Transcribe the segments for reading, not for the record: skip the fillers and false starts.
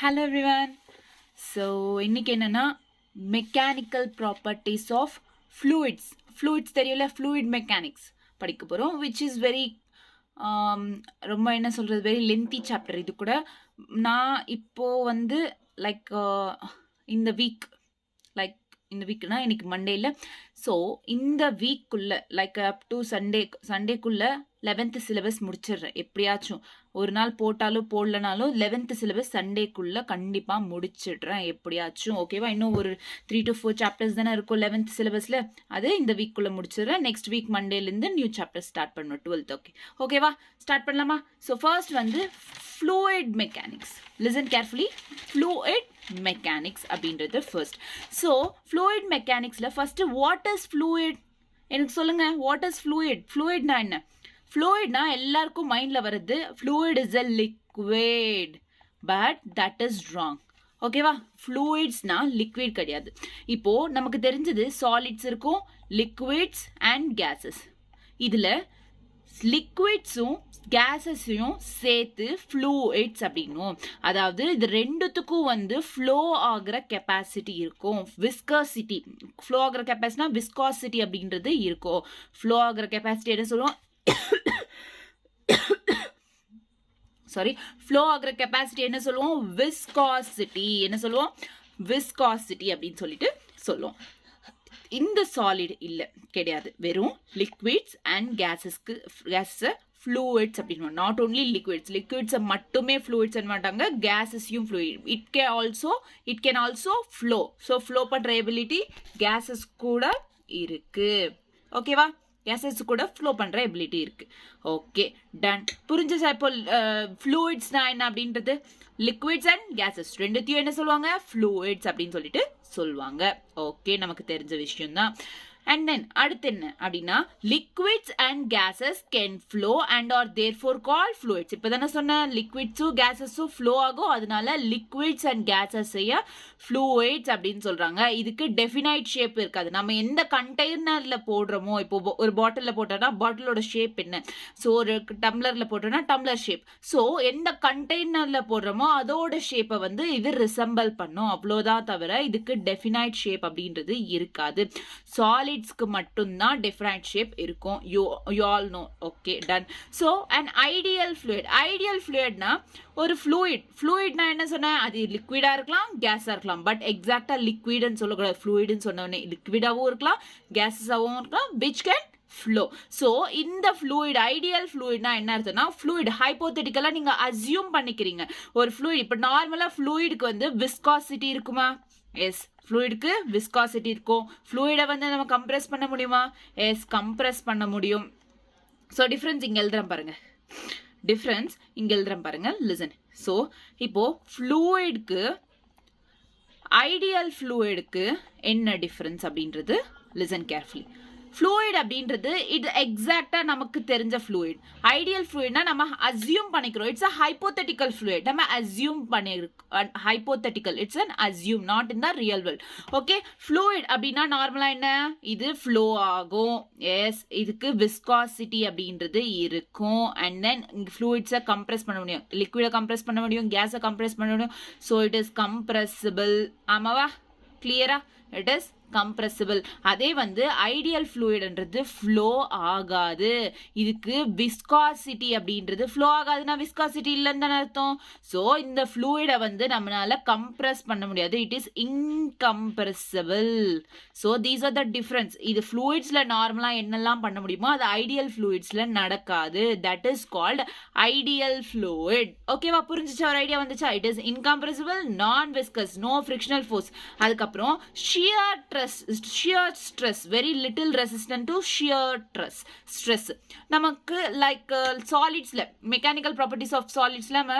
Hello everyone. So இன்னைக்கு என்னன்னா mechanical properties of fluids தெரியல ஃப்ளூயிட் மெக்கானிக்ஸ் படிக்க போகிறோம் விச் இஸ் வெரி ரொம்ப என்ன சொல்கிறது வெரி லென்த்தி சாப்டர். இது கூட நான் இப்போது வந்து லைக் இந்த வீக்னா இன்னைக்கு மண்டேல. ஸோ இந்த வீக்குள்ளே லைக் அப் டு சண்டேக்குள்ளே 11th சிலபஸ் முடிச்சிடுறேன். எப்படியாச்சும் ஒரு நாள் போட்டாலும் போடலனாலும் 11th சிலபஸ் சண்டேக்குள்ளே கண்டிப்பாக முடிச்சிடுறேன் எப்படியாச்சும். ஓகேவா? இன்னும் ஒரு 3 to 4 சாப்டர்ஸ் தானே இருக்கும் 11th சிலபஸில். அது இந்த வீக்குள்ளே முடிச்சிடுறேன். நெக்ஸ்ட் வீக் மண்டேலேருந்து நியூ சாப்டர் ஸ்டார்ட் பண்ணணும் 12th. ஓகேவா? ஸ்டார்ட் பண்ணலாமா? ஸோ ஃபர்ஸ்ட் வந்து fluid mechanics. Listen carefully. Fluid mechanics அப்படின்றது ஃபர்ஸ்ட். ஸோ ஃப்ளூயிட் மெக்கானிக்ஸில் ஃபர்ஸ்ட் வாட் இஸ் ஃப்ளூயிட் எனக்கு சொல்லுங்க. What is fluid? ஃப்ளூயிட்னா என்ன? ஃப்ளூயிட்னா எல்லாருக்கும் மைண்டில் வருது fluid is a liquid, but that is wrong. ஓகேவா? ஃப்ளூயிட்ஸ்னா லிக்விட் கிடையாது. இப்போ நமக்கு தெரிஞ்சது சாலிட்ஸ் இருக்கும், லிக்விட்ஸ் அண்ட் கேஸஸ். இதில் லிக்விட்ஸும் கேஸஸையும் சேர்த்து ஃப்ளூயிட்ஸ் அப்படின்னும். அதாவது இது ரெண்டுத்துக்கும் வந்து ஃப்ளோ ஆகிற கெப்பாசிட்டி இருக்கும். விஸ்காசிட்டி ஃப்ளோ ஆகிற கெப்பாசிட்டினா விஸ்காசிட்டி அப்படின்றது இருக்கும். ஃப்ளோ ஆகிற கெப்பாசிட்டி என்ன சொல்லுவோம்? சாரி, ஃப்ளோ ஆகிற கெப்பாசிட்டி என்ன சொல்லுவோம்? விஸ்காசிட்டி. என்ன சொல்லுவோம்? விஸ்காசிட்டி அப்படின்னு சொல்லிட்டு சொல்லுவோம். இந்த சாலிட் இல்லை கிடையாது, வெறும் லிக்விட்ஸ் அண்ட் கேஸஸை ஃப்ளூயிட்ஸ் அப்படின்னு. நாட் ஓன்லி லிக்விட்ஸை மட்டுமே ஃப்ளூயிட்ஸ் மாட்டாங்க, கேஸஸையும் fluid. It can also flow. So flow பண்ணுற எபிலிட்டி கேஸஸ் கூட இருக்கு. ஓகேவா? கேஸஸ் கூட ஃப்ளோ பண்ணுற எபிலிட்டி இருக்கு. Okay, done. புரிஞ்சுச்சா? இப்போ ஃப்ளூயிட்ஸ்னா என்ன அப்படின்றது? லிக்விட்ஸ் அண்ட் கேஸஸ் ரெண்டுத்தையும் என்ன சொல்லுவாங்க? ஃப்ளூயிட்ஸ் அப்படின்னு சொல்லிட்டு சொல்லுவாங்க. ஓகே, நமக்கு தெரிஞ்ச விஷயம் தான். அண்ட் தென் அடுத்து என்ன அப்படின்னா liquids and gases can flow and are therefore call fluids. இப்போ தானே சொன்னேன் லிக்விட்ஸும் கேஸஸும் ஃப்ளோ ஆகும், அதனால லிக்விட்ஸ் அண்ட் கேஸஸைய ஃப்ளூயிட்ஸ் அப்படின்னு சொல்றாங்க. இதுக்கு டெஃபினைட் ஷேப் இருக்காது. நம்ம எந்த கண்டெய்னர்ல போடுறோமோ, இப்போ ஒரு பாட்டிலில் போட்டோம்னா பாட்டிலோட ஷேப் என்ன, ஸோ ஒரு டம்ளர்ல போட்டோம்னா டம்ளர் ஷேப். ஸோ எந்த கண்டெய்னர்ல போடுறோமோ அதோட ஷேப்பை வந்து இது ரிசம்பிள் பண்ணும், அவ்வளோதான். தவிர இதுக்கு டெஃபினைட் ஷேப் அப்படின்றது இருக்காது. சாலிட்ஸ்க்கு மட்டும்தான் டெஃபினைட் ஷேப் இருக்கும். You all know. Okay, done. So and ideal ஃப்ளூயிட்னா ஒரு ஃப்ளூயிட்னா என்ன சொன்னேன்? அது லிக்விடா இருக்கலாம், கேஸா இருக்கலாம். பட் எக்ஸாக்டா லிக்விட்னு சொல்லக்கூடாது. ஃப்ளூயிட்னு சொன்னோடனே லிக்விடாவும் இருக்கலாம், கேஸஸாவும் இருக்கலாம், விச் கேன் ஃப்ளோ. ஸோ இந்த ஃப்ளூயிட் ஐடியல் ஃப்ளூயிட்னா என்ன அர்த்தம்னா ஃப்ளூயிட் ஹைப்போதெட்டிக்கலாக நீங்கள் அசியூம் பண்ணிக்கிறீங்க ஒரு ஃப்ளூயிட். இப்போ நார்மலாக ஃப்ளூயிடுக்கு வந்து விஸ்காசிட்டி இருக்குமா? எஸ், ஃப்ளூயிடுக்கு விஸ்காசிட்டி இருக்கும். ஃப்ளூயிடை வந்து நம்ம கம்ப்ரெஸ் பண்ண முடியுமா? எஸ், கம்ப்ரெஸ் பண்ண முடியும். ஸோ டிஃப்ரென்ஸ் இங்கே எழுதுறேன் பாருங்க. லிசன். ஸோ இப்போ ஃப்ளூயிடுக்கு ஐடியல் ஃப்ளூயிடுக்கு என்ன டிஃப்ரென்ஸ் அப்படின்றது லிசன் கேர்ஃபுல்லி. ஃப்ளூயிட் அப்படின்றது இது எக்ஸாக்டா நமக்கு தெரிஞ்ச ஃப்ளூயிட். ஐடியல் ஃப்ளூயிட்னா நம்ம அசியூம் பண்ணிக்கிறோம். It's a hypothetical fluid. நம்ம அசியூம் பண்ணிருக்கோம். Hypothetical, it's an assume, not in the real world. Okay, fluid அப்படின்னா நார்மலா என்ன? இது ஃப்ளோ ஆகும். எஸ், இதுக்கு விஸ்காசிட்டி அப்படின்றது இருக்கும். அண்ட் தென் ஃப்ளூயிட்ஸை கம்ப்ரெஸ் பண்ண முடியும், லிக்விடை கம்ப்ரெஸ் பண்ண முடியும், கேஸை கம்ப்ரெஸ் பண்ண முடியும். So it is compressible. ஆமாவா? கிளியரா? It is compressible. அதே வந்து ஐடியல் ஃப்ளூயிட்ன்றது ஃப்ளோ ஆகாது. இதுக்கு விஸ்காசிட்டி அப்படின்றது ஃப்ளோ ஆகாதுன்னா விஸ்காசிட்டி இல்லைன்னு தானே அர்த்தம். ஸோ இந்த ஃப்ளூயிடை வந்து நம்மளால கம்ப்ரெஸ் பண்ண முடியாது. It is incompressible. So these are the difference. இது ஃப்ளூயிட்ஸில் நார்மலாக என்னெல்லாம் பண்ண முடியுமோ அது ஐடியல் ஃப்ளூயிட்ஸில் நடக்காது. That is called ideal fluid. ஓகேவா? புரிஞ்சிச்சா? ஒரு ஐடியா வந்துச்சா? இட் இஸ் இன்கம்ப்ரெசிபிள், நான் விஸ்கஸ், நோ ஃப்ரிக்ஷனல் ஃபோர்ஸ். அதுக்கப்புறம் shear stress, very little resistant to shear stress. நமக்கு லைக் சாலிட்ஸ்ல மெக்கானிக்கல் ப்ராப்பர்ட்டிஸ் ஆஃப் சாலிட்ஸ்ல நம்ம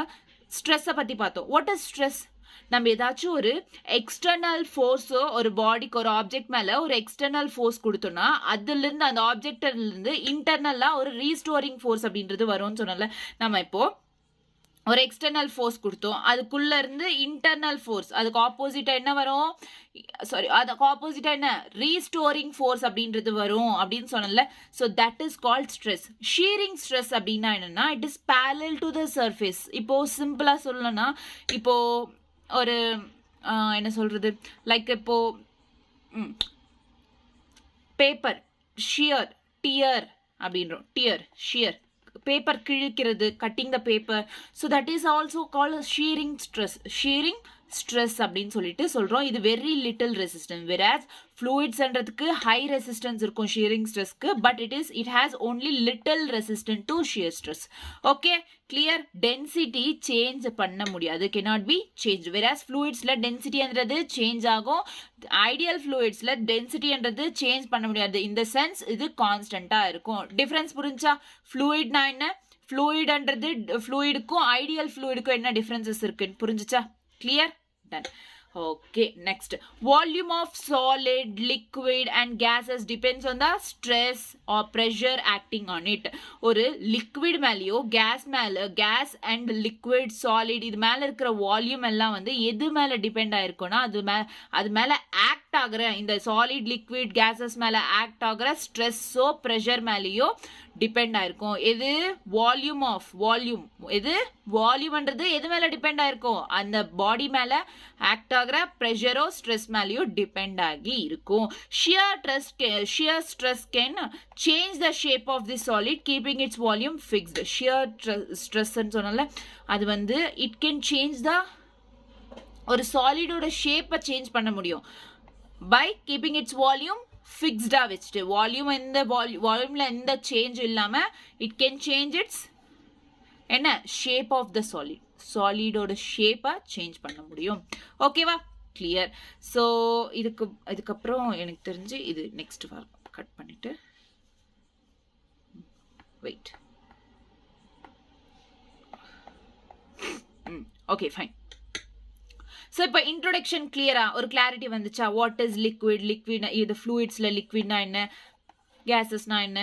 ஸ்ட்ரெஸ்ஸை பத்தி பார்த்தோம். What is stress? நம்ம ஏதாச்சும் ஒரு எக்ஸ்டர்னல் ஃபோர்ஸோ ஒரு பாடிக்கு ஒரு ஆப்ஜெக்ட் மேலே ஒரு எக்ஸ்டர்னல் ஃபோர்ஸ் கொடுத்தோம்னா அதுலேருந்து அந்த ஆப்ஜெக்ட்லேருந்து இன்டர்னலாக ஒரு ரீஸ்டோரிங் ஃபோர்ஸ் அப்படின்றது வரும்னு சொன்னல. நம்ம இப்போ ஒரு எக்ஸ்டர்னல் ஃபோர்ஸ் கொடுத்தோம், அதுக்குள்ள இருந்து இன்டர்னல் ஃபோர்ஸ், அதுக்கு ஆப்போசிட்டா என்ன வரும்? அதுக்கு ஆப்போசிட்டா என்ன? ரீஸ்டோரிங் ஃபோர்ஸ் அப்படின்றது வரும் அப்படின்னு சொன்னல. So that is called stress. Shearing stress அப்படின்னா என்னன்னா it is parallel to the surface. இப்போ சிம்பிளா சொல்லணும்னா இப்போ ஒரு என்ன சொல்கிறது, லைக் இப்போ பேப்பர் ஷியர் டியர் அப்படின்றோம், டியர் ஷியர் பேப்பர் கிழிக்கிறது, cutting the paper. So that is also call shearing stress அப்படின்னு சொல்லிட்டு சொல்கிறோம். இது வெரி லிட்டில் ரெசிஸ்டன்ஸ், வெராஸ் ஃப்ளூயிட்ஸ்ன்றதுக்கு ஹை ரெசிஸ்டன்ஸ் இருக்கும் ஷியரிங் ஸ்ட்ரெஸ்க்கு, but it has only little resistant to shear stress. Okay clear. Density change பண்ண முடியாது, cannot be changed. வெராஸ் ஃப்ளூயிட்ஸில் டென்சிட்டின்றது சேஞ்ச் ஆகும், ஐடியல் ஃப்ளூயிட்ஸில் டென்சிட்டின்றது சேஞ்ச் பண்ண முடியாது. இந்த சென்ஸ் இது கான்ஸ்டண்ட்டாக இருக்கும். டிஃப்ரென்ஸ் புரிஞ்சா? ஃப்ளூயிட்னா என்ன, ஃப்ளூயிட்ன்றது ஃப்ளூயிடுக்கும் ஐடியல் ஃப்ளூயிடுக்கும் என்ன டிஃப்ரென்சஸ் இருக்குன்னு புரிஞ்சுச்சா? Clear? Done. Okay, next. Volume of solid, liquid and gases depends on the stress or pressure acting on it. ஒரு liquid மேலேயோ gas and liquid solid இது மேலே இருக்கிற வால்யூம் எல்லாம் வந்து எது மேலே டிபெண்ட் ஆயிருக்கும்னா அது மேலே ஆக்ட் ஆகிற, இந்த சாலிட் லிக்விட் கேசஸ் மேலே ஆக்ட் ஆகிற ஸ்ட்ரெஸ்ஸோ ப்ரெஷர் மேலேயோ டிபெண்ட் ஆயிருக்கும். எது? வால்யூம். எது? வால்யூம்ன்றது எது மேலே டிபெண்ட் ஆயிருக்கும்? அந்த பாடி மேலே ஆக்ட் ஆகிற ப்ரெஷரோ ஸ்ட்ரெஸ் மேலேயோ டிபெண்ட் ஆகி இருக்கும். Shear stress can change the shape of the solid keeping its volume fixed. Shear ஸ்ட்ரெஸ்ன்னு சொன்னால அது வந்து இட் கேன் சேஞ்ச் த, ஒரு சாலிடோட ஷேப்பை சேஞ்ச் பண்ண முடியும் பை கீப்பிங் இட்ஸ் வால்யூம் ஃபிக்ஸ்டாக வச்சுட்டு. வால்யூமில் எந்த சேஞ்ச் இல்லாமல் இட் கேன் சேஞ்ச் இட்ஸ் என்ன ஷேப் ஆஃப் த சாலிடோட ஷேப்பை சேஞ்ச் பண்ண முடியும். ஓகேவா? கிளியர். ஸோ இதுக்கப்புறம் எனக்கு தெரிஞ்சு இது நெக்ஸ்ட் வரும். கட் பண்ணிட்டு வெயிட். Okay fine. ஸோ இப்போ இன்ட்ரோடக்ஷன் கிளியரா, ஒரு கிளாரிட்டி வந்துச்சா? வாட் இஸ் லிக்விட் இது ஃப்ளூயிட்ஸில் லிக்விட்னா என்ன, கேசஸ்னா என்ன,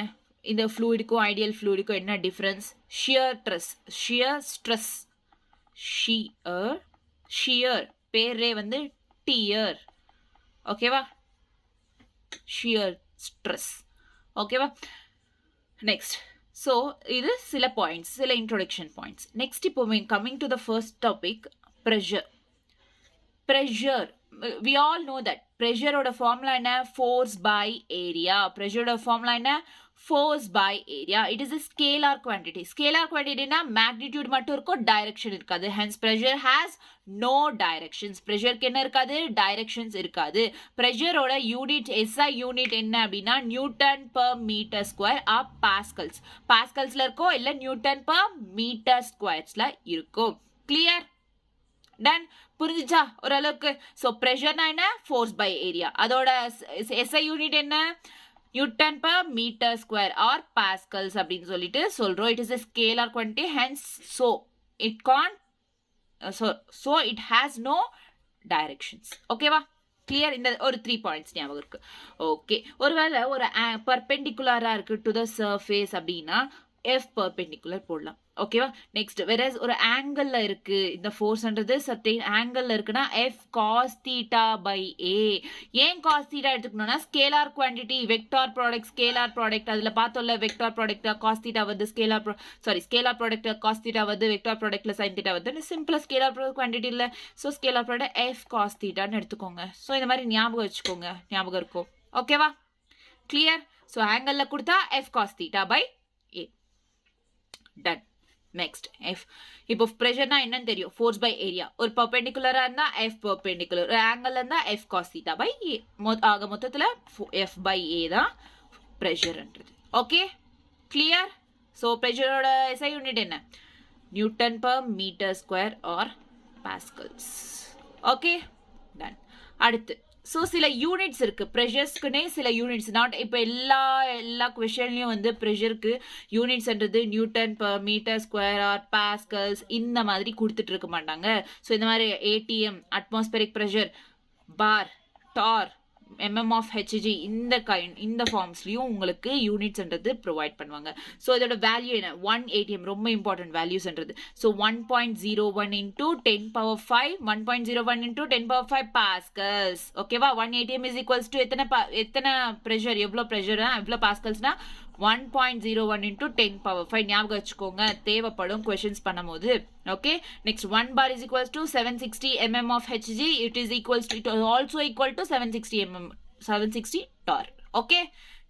இந்த ஃப்ளூயிடுக்கும் ஐடியல் ஃப்ளூயிடுக்கும் என்ன டிஃப்ரென்ஸ்? ஷியர் பேரே வந்து டியர். ஓகேவா? Shear stress. ஓகேவா? நெக்ஸ்ட். ஸோ இது சில பாயிண்ட்ஸ், சில இன்ட்ரோடக்ஷன் பாயிண்ட்ஸ். நெக்ஸ்ட் இப்போ coming to the first topic, pressure. We all know that pressure oda formula enna, force by area. Pressure oda formula enna, force by area. It is a scalar quantity. Scalar quantity na magnitude mattum irukum, direction irukadu. Hence pressure has no directions. Pressure ku enna irukadu, directions irukadu. Pressure oda unit, SI unit enna abina Newton per meter square or pascals. Pascals la iruko illa Newton per meter squares la iruko. Clear? Done. புரிஞ்சுச்சா ஓரளவுக்கு? So ப்ரெஷர்னா என்ன? Force by area. அதோட SI unit என்ன? Newton per metre square or pascals அப்படின்னு சொல்லிட்டு சொல்கிறோம். It is a scalar quantity, hence so it has no directions. ஓகேவா? கிளியர்? இந்த ஒரு 3 பாயிண்ட்ஸ் ஞாபகம் இருக்கு. ஓகே, ஒருவேளை ஒரு பர்பெண்டிகுலராக இருக்கு டு த சர்ஃபேஸ் அப்படின்னா எஃப் பர்பெண்டிகுலர் போடலாம். ஓகேவா? நெக்ஸ்ட், வேறஸ் ஒரு ஆங்கிள் இருக்கு, இந்த ஃபோர்ஸ்ன்றது சர்டைன் ஆங்கிள் இருக்குன்னா F cos theta by A. ஏன் காஸ் தீட்டா எடுத்துக்கணும்னா scalar quantity, vector product, scalar product அதில் பார்த்தோம்ல, வெக்டார் ப்ராடக்ட் காஸ் தீட்டா வருது, ஸ்கேலார் ப்ராடக்ட் காஸ் தீட்டா வருது, வெக்டார் ப்ராடக்ட்ல சைன் தீட்டா வருதுன்னு சிம்பிளா ஸ்கேலார் ப்ராடக்ட் குவான்டிட்டி இல்லை. So scalar product F cos தீட்டான்னு எடுத்துக்கோங்க. ஸோ இந்த மாதிரி ஞாபகம் வச்சுக்கோங்க, ஞாபகம் இருக்கும். ஓகேவா? கிளியர்? ஸோ ஆங்கிளில் கொடுத்தா F cos theta by A. Done. Next F. இப்போ ப்ரெஷர்னா என்னன்னு தெரியும், ஃபோர்ஸ் பை ஏரியா. ஒரு பர்பெண்டிகுலரா இருந்தா எஃப் பர்பெண்டிகுலர், ஒரு ஆங்கிள் இருந்தா F cos theta by A. ஆக மொத்தத்தில் எஃப் பை ஏ தான் ப்ரெஷர்ன்றது. Okay clear? ஸோ ப்ரெஷரோட எஸ்ஐ யூனிட் என்ன? Newton per metre square or pascals. Okay done. அடுத்து ஸோ சில யூனிட்ஸ் இருக்கு ப்ரெஷர்ஸ்க்குனே, சில யூனிட்ஸ். நாட் இப்போ எல்லா கொஷன்லையும் வந்து ப்ரெஷருக்கு யூனிட்ஸ்ன்றது newton per metre square or pascals இந்த மாதிரி கொடுத்துட்டு இருக்க மாட்டாங்க. ஸோ இந்த மாதிரி ATM, atmospheric pressure, bar, tar, mm of hg இந்த ஃபார்ம்ஸ்லையும் உங்களுக்கு யூனிட்ஸ்ன்றது ப்ரொவைட் பண்ணுவாங்க. ஸோ இதோட வேல்யூ என்ன? 1 atm, ரொம்ப இம்பார்ட்டன்ட் வேல்யூஸ்ன்றது. So 1.01 into 10 power 5, 1.01 into 10 power 5 pascals. ஓகேவா? 1 atm இஸ் ஈக்குவல்ஸ் டு எத்தனை ப்ரெஷர், எவ்வளோ ப்ரெஷர்னா எவ்வளோ பாஸ்கல்ஸ்னா 1.01 into 10 power 5 ஞாபகம் வச்சுக்கோங்க தேவைப்படும் questions பண்ணும்போது okay next 1 bar is equals to 760 mm of hg it is also equal to 760 torr okay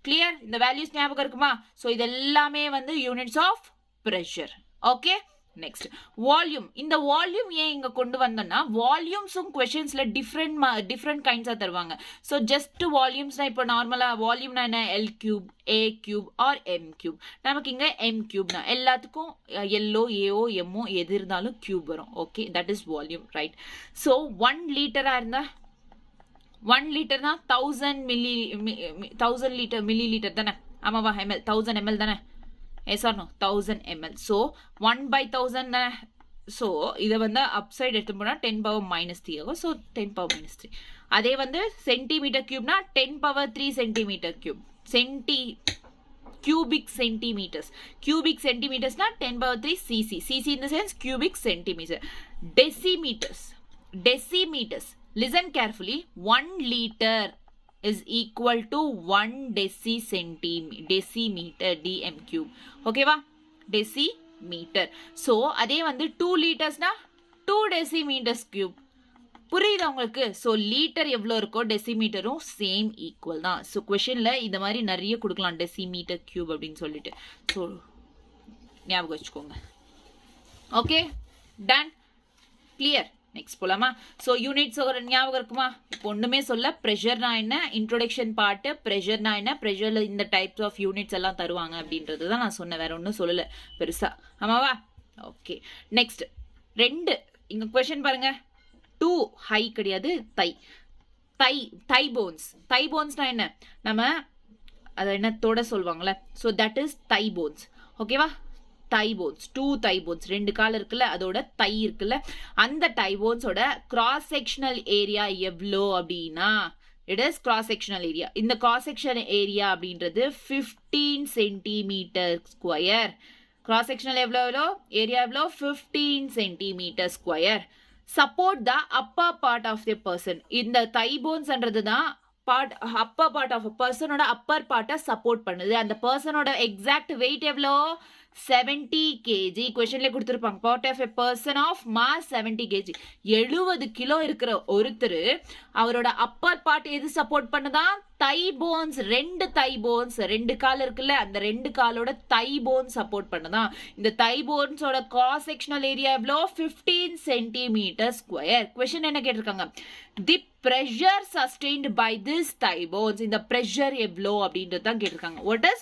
clear இந்த values ஞாபகம் இருக்குமா so இது எல்லாமே வந்து units of pressure okay next volume இந்த volume ஏன் இங்க கொண்டு வந்தோம்னா வால்யூம்ஸும் क्वेश्चंसல different kinds தருவாங்க so just volumes இப்போ நார்மலா வால்யூம்னா என்ன L cube A cube or M cube நமக்கு இங்க M cube னா எல்லாத்துக்கும் L AO M எது இருந்தாலும் cube வரும் okay that is volume right so 1 liter இருந்தா 1 liter னா 1000 liter milliliter தானே ஆமாவா ml 1000 ml தானே yes or no 1000 ml so 1 by 1000 so இத வந்து upside எடுத்து போனா 10 power minus 3 ஆகும் so 10 power minus 3 அதே வந்து centimeter cube னா 10 power 3 centimeter cube cubic centimeters னா 10 power 3 cc in the sense cubic centimeter decimeters listen carefully 1 liter is equal to 1 decimeter dm cube okay va decimeter so அதே வந்து 2 liters na 2 decimeters cube புரியுதா உங்களுக்கு so litre எவ்வளவு இருக்கோ டெசிமீட்டரும் same equal தான் so क्वेश्चनல இந்த மாதிரி நிறைய கொடுக்கலாம் டெசிமீட்டர் கியூப் அப்படினு சொல்லிட்டு so ஞாபகம் வச்சுக்கோங்க okay done clear நெக்ஸ்ட் போலாமா ஸோ யூனிட்ஸ் ஒரு ஞாபகம் இருக்குமா இப்போ ஒன்றுமே சொல்ல ப்ரெஷர்னா என்ன இன்ட்ரோடக்ஷன் பார்ட்டு ப்ரெஷர்னா என்ன ப்ரெஷரில் இந்த டைப்ஸ் ஆஃப் யூனிட்ஸ் எல்லாம் தருவாங்க அப்படின்றது தான் நான் சொன்னேன் வேற ஒன்றும் சொல்லலை பெருசா ஆமாவா ஓகே நெக்ஸ்ட் 2 இங்கே கொஷின் பாருங்க 2 ஹை கிடையாது தை போன்ஸ்னா என்ன நம்ம அதை என்ன தொட சொல்லுவாங்கல்ல so that is thigh bones ஓகேவா thigh bones 2 thigh bones ரெண்டு கால் இருக்குல்ல அதோட thigh இருக்குல்ல அந்த thigh bonesோட cross sectional area எவ்வளோ அப்படின்னா it is cross sectional area இந்த cross sectional area அப்படின்றது 15 centimeter square cross sectional எவ்வளோ area எவ்வளோ 15 centimeter square support the upper part of the person இந்த thigh bones என்றது தான் upper part of a person ஓட upper part support பண்ணுது அந்த personோட exact weight எவ்வளோ 70 kg क्वेश्चनல கொடுத்திருப்பாங்க part of a person of mass 70 kg 70 kilo இருக்கிற ஒருத்தர் அவரோட அப்பர் பார்ட் எது சப்போர்ட் பண்ணுதா தை போன்ஸ் ரெண்டு கால் இருக்குல்ல அந்த ரெண்டு காலோட தை போன் சப்போர்ட் பண்ணுதா இந்த தை போன்ஸோட கிராஸ் செக்ஷனல் ஏரியா எவ்வளோ 15 சென்டிமீட்டர் ஸ்கொயர் क्वेश्चन என்ன கேட்டிருக்காங்க தி pressure sustained by this thigh bones இந்த pressure எவ்வளோ அப்படின்றது தான் கேட்டிருக்காங்க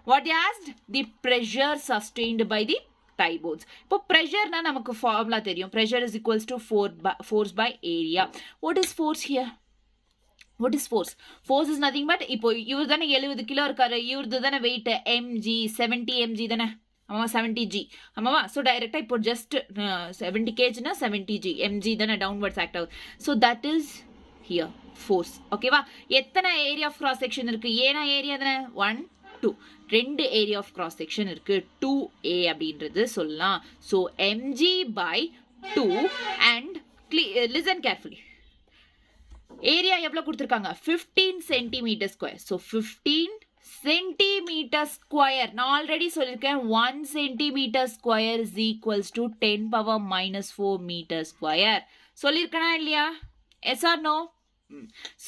what they asked the pressure sustained by the thigh bones இப்போ pressure na நமக்கு ஃபார்முலா தெரியும் pressure is equals to force by area what is force here force is nothing but இப்போ இவர் தானே 70 கிலோ இருக்காரு இவரது தானே weight mg 70 mg தானே ஆமா 70 g ஆமாவா so டைரக்ட்டா இப்போ just 70 kg னா 70 g mg தானே downwards act ஆகுது so that is here force ஓகேவா எத்தனை ஏரியா ஆஃப் கிராஸ் செக்ஷன் இருக்கு ஏனா ஏரியா தானே 1 2 ரெண்டு ஏரியா ஆஃப் கிராஸ் செக்ஷன் இருக்கு 2a அப்படின்றது சொல்லலாம் so mg by 2 and listen carefully area எவ்வளவு கொடுத்திருக்காங்க 15 centimetre square so 15 centimetre square நான் ஆல்ரெடி சொல்லிருக்கேன் 1 centimetre square is equals to 10 power minus 4 metre square சொல்லிருக்கனா இல்லையா yes or no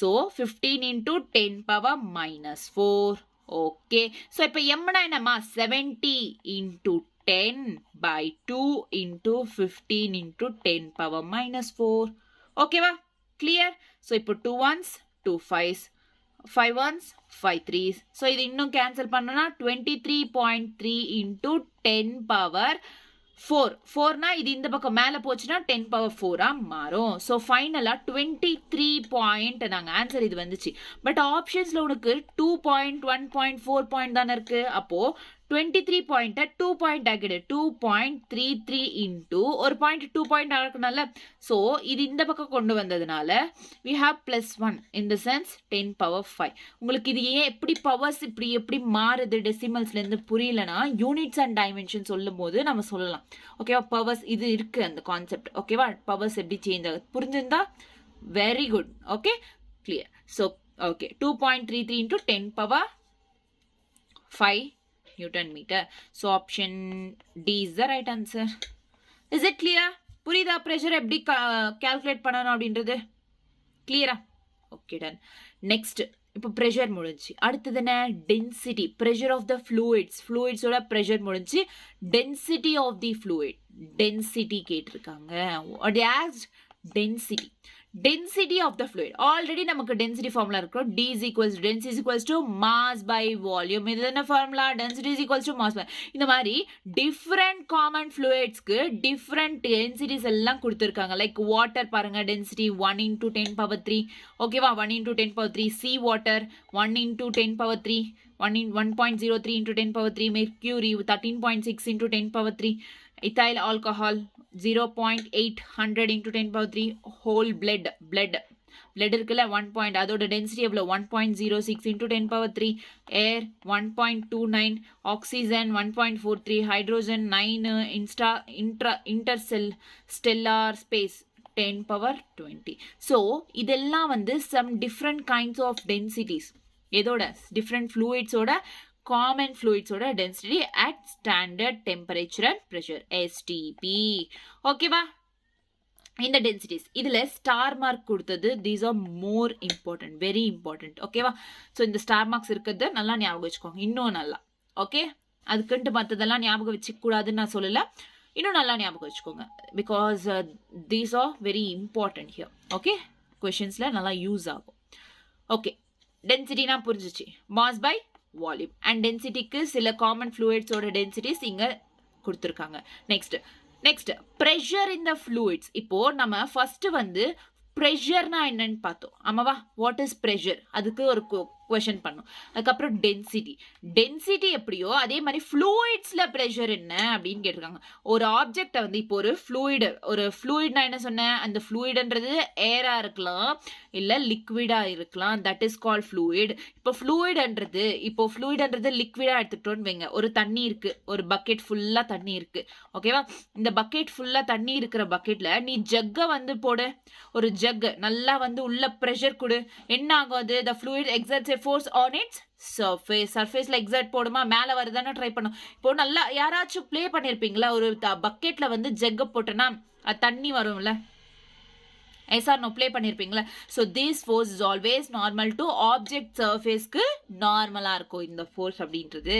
so 15 into 10 power minus 4 okay so இப்போ m na என்னமா 70 into 10 by 2 into 15 into 10 power minus 4 okay va clear so இப்போ 2 ones 2 5s 5 ones 5 3s so இது இன்னும் cancel பண்ணனா 23.3 into 10 power 4 na இது இந்த பக்கம் மேல போச்சுனா 10 power 4 ஆ மாறும் so ஃபைனலா 23 பாயிண்ட் நாங்க ஆன்சர் இது வந்துச்சு பட் ஆப்ஷன்ஸ்ல உனக்கு 2 பாயிண்ட் 1 பாயிண்ட் 4 பாயிண்ட் தான இருக்கு அப்போ 23 பாயிண்ட் 2 பாயிண்ட் ஆகிடு 2.33 into ஒரு பாயிண்ட் 2 பாயிண்ட் ஆகறதுனால so இது இந்த பக்கம் கொண்டு வந்ததனால we have +1 in the sense 10 power 5 உங்களுக்கு இது ஏன் எப்படி பவர்ஸ் இப்படி எப்படி மாறுது டெசிமல்ஸ்ல இருந்து புரியலனா யூனிட்ஸ் அண்ட் டைமென்ஷன் சொல்லும்போது நம்ம சொல்லலாம் ஓகேவா பவர்ஸ் இது இருக்கு அந்த கான்செப்ட் ஓகேவா பவர்ஸ் எப்படி சேஞ்ச் ஆகுது புரிஞ்சிருந்தா very good okay clear so okay 2.33 into 10 power 5 Newton meter. So option D is the right answer. Is it clear? புரியுதா pressure எப்படி calculate பண்ணணும் அப்படின்றது clear? Okay, done. Next, இப்போ pressure முடிஞ்சு. அடுத்தது என்ன? Density. Pressure of the fluids. Fluids ஓட pressure முடிஞ்சு. Density of the fluid. Density கேட்டிருக்காங்க. What they asked? Density. Density of the fluid. Already நமக்கு density formula இருக்கும். D is equals to density is equals to mass by volume. இது என்ன formula? Density is equals to mass by. இந்த மாதிரி different common fluidsக்கு different densities எல்லாம் கொடுத்திருக்காங்க. Like water பாருங்க density 1 into 10 power 3. ஓகேவா? 1 into 10 power 3. Sea water 1 into 10 power 3. 1.03 into 10 power 3. Mercury 13.6 into 10 power 3. Ethyl alcohol 0.800 into 10 power 3. Whole blood இருக்குல்ல 1 point அதோட density எவ்வளோ 1.06 into 10 power 3. air 1.29. oxygen 1.43. hydrogen 9. interstellar space 10 power 20. so இதெல்லாம் வந்து some different kinds of densities எதோட different fluids ஓட common fluids ஓட density at standard temperature and pressure STP. ஓகேவா? இந்த densities இதுல ஸ்டார் மார்க் கொடுத்தது these are more important, very important. ஓகேவா? ஸோ இந்த ஸ்டார் மார்க்ஸ் இருக்கிறது நல்லா ஞாபகம் வச்சுக்கோங்க. இன்னும் நல்லா ஓகே. அதுக்குன்ட்டு மற்றதெல்லாம் ஞாபகம் வச்சுக்க கூடாதுன்னு நான் சொல்லல. இன்னும் நல்லா ஞாபகம் வச்சுக்கோங்க. Because these are very important here. Okay, கொஷின்ஸ்ல நல்லா யூஸ் ஆகும். ஓகே, டென்சிட்டினா புரிஞ்சிச்சு. மாஸ் பை வால்யூம் அண்ட் டென்சிட்டிக்கு சில காமன் ஃப்ளூயிட்ஸோட டென்சிட்டிஸ் இங்க கொடுத்துருக்காங்க. Next pressure in the fluids. இப்போ நம்ம ஃபர்ஸ்ட் வந்து ப்ரெஷர்னா என்னன்னு பார்த்தோம். ஆமாவா? What is pressure? அதுக்கு ஒரு கொஷன் பண்ணும். அதுக்கப்புறம் டென்சிட்டி எப்படியோ அதே மாதிரி ஃப்ளூயிட்ஸ்ல ப்ரெஷர் என்ன அப்படின்னு கேட்டிருக்காங்க. ஒரு ஆப்ஜெக்டை வந்து இப்போ ஒரு ஃப்ளூயிட்னா என்ன சொன்னேன்? அந்த ஃப்ளூயிட்ன்றது ஏரா இருக்கலாம் இல்ல லிக்விடா இருக்கலாம். That is call fluid. இப்போ ஃப்ளூயிட்ன்றது லிக்விடா எடுத்துக்கிட்டோன்னு வைங்க. ஒரு தண்ணி இருக்கு, ஒரு பக்கெட் ஃபுல்லா தண்ணி இருக்கு. ஓகேவா? இந்த பக்கெட் ஃபுல்லா தண்ணி இருக்கிற பக்கெட்ல நீ ஜக்கை வந்து போடு. ஒரு ஜக் நல்லா வந்து உள்ள ப்ரெஷர் கொடு. என்ன ஆகும்? அது the fluid exerts a force on its surfaceல எக்ஸர்ட் போடுமா? மேல வருதானே ட்ரை பண்ணும். இப்போ நல்லா யாராச்சும் ப்ளே பண்ணிருப்பீங்களா? ஒரு பக்கெட்ல வந்து ஜக்க போட்டனா தண்ணி வரும்ல. எஸ்ஆர் ப்ளே பண்ணிருப்பீங்களா? So this force is always normal to object சர்ஃபேஸ்க்கு நார்மலா இருக்கும். இந்த ஃபோர்ஸ் அப்படின்றது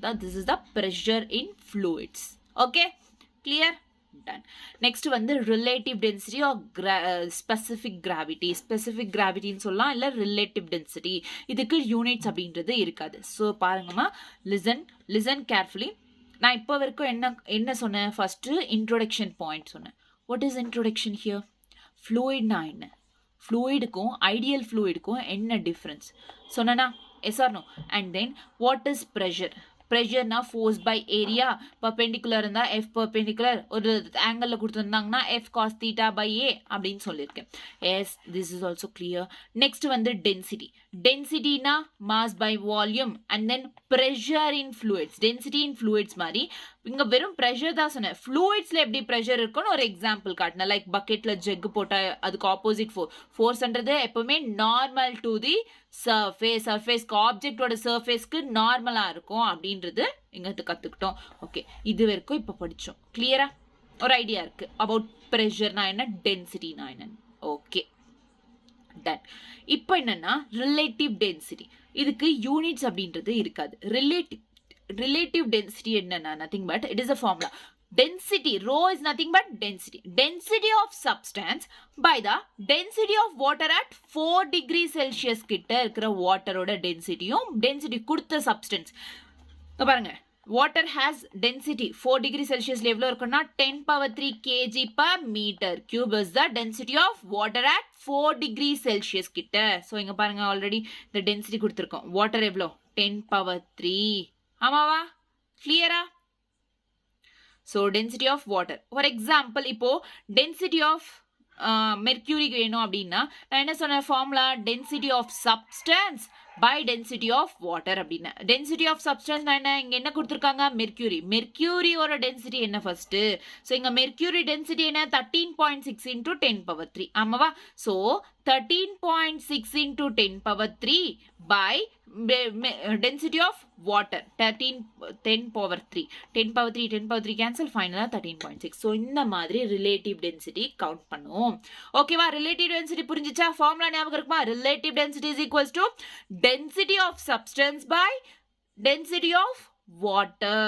தான் this is the pressure in fluids. Okay, clear? done. Next வந்து relative density or specific gravity. Specific gravity ன்னு சொல்லலாம் இல்ல relative density. இதுக்கு யூனிட்ஸ் அப்படின்றது இருக்காது. ஸோ பாருங்கம்மா, listen carefully. நான் இப்போ வரைக்கும் என்ன சொன்னேன்? ஃபர்ஸ்ட் இன்ட்ரோடக்ஷன் பாயிண்ட் சொன்னேன். What is introduction here? ஃப்ளூயிட்னா என்ன? ஃப்ளூயிடுக்கும் ஐடியல் ஃப்ளூயிடுக்கும் என்ன டிஃப்ரென்ஸ் சொன்னா? Yes or no? And then what is pressure? ப்ரெஷர்னா ஃபோர்ஸ் பை ஏரியா. பர்பெண்டிகுலர் இருந்தால் எஃப் பர்பெண்டிகுலர், ஒரு ஆங்கிளில் கொடுத்துருந்தாங்கன்னா F cos theta by A அப்படின்னு சொல்லியிருக்கேன். Yes, this is also clear. Next வந்து டென்சிட்டினா mass by volume and then pressure in fluids. Density in fluids மாதிரி இங்கே வெறும் ப்ரெஷர் தான் சொன்னேன். ஃப்ளூயிட்ஸில் எப்படி ப்ரெஷர் இருக்குன்னு ஒரு எக்ஸாம்பிள் காட்டினேன். லைக் பக்கெட்டில் ஜெக் போட்டால் அதுக்கு ஆப்போசிட் ஃபோர்ஸ்ன்றது எப்பவுமே நார்மல் டு தி சர்ஃபேஸ்க்கு ஆப்ஜெக்டோட சர்ஃபேஸ்க்கு நார்மலா இருக்கும் அப்படின்றது இங்க கத்துக்கிட்டோம். ஓகே, இது வரைக்கும் இப்ப படிச்சோம். கிளியரா? ஒரு ஐடியா இருக்கு அபவுட் ப்ரெஷர்னா என்ன, டென்சிட்டினா என்னன்னு. Okay, done. இப்போ என்னன்னா ரிலேட்டிவ் டென்சிட்டி. இதுக்கு யூனிட்ஸ் அப்படின்றது இருக்காது. ரிலேட்டிவ் டென்சிட்டி என்னன்னா nothing but it is a formula. Density, rho is nothing but density. Density of substance by the density of water at 4 degrees Celsius கிட்ட இருக்கிற வாட்டரோட டென்சிட்டியும் டென்சிட்டி கொடுத்த சப்ஸ்டன்ஸ். பாருங்க, water has density 4 degrees Celsius எவ்வளோ இருக்குன்னா 10 power 3 kg per meter cube is the density of water at 4 degrees Celsius கிட்ட. So இங்க பாருங்க, ஆல்ரெடி இந்த டென்சிட்டி கொடுத்துருக்கோம். வாட்டர் எவ்வளோ? 10 power 3. ஆமாவா? கிளியரா? So density of water. For example, இப்போ density of mercury வேணும் அப்படின்னா நான் என்ன சொன்ன formula? density of substance by density of water அப்படின்னா density of substance என்ன இங்க என்ன கொடுத்திருக்காங்க mercury mercuryயோட density என்ன first so இங்க mercury density என்ன 13.6 into 10 power 3 ஆமாவா so 13.6 into 10 power 3 by density of water 10 power 3 10 power 3 10 power 3 cancel final 13.6 so இந்த மாதிரி relative density count பண்ணுவோம் ஓகேவா relative density புரிஞ்சிச்சா ஃபார்முலா ஞாபகம் இருக்குமா relative density is equals to density of substance by density of water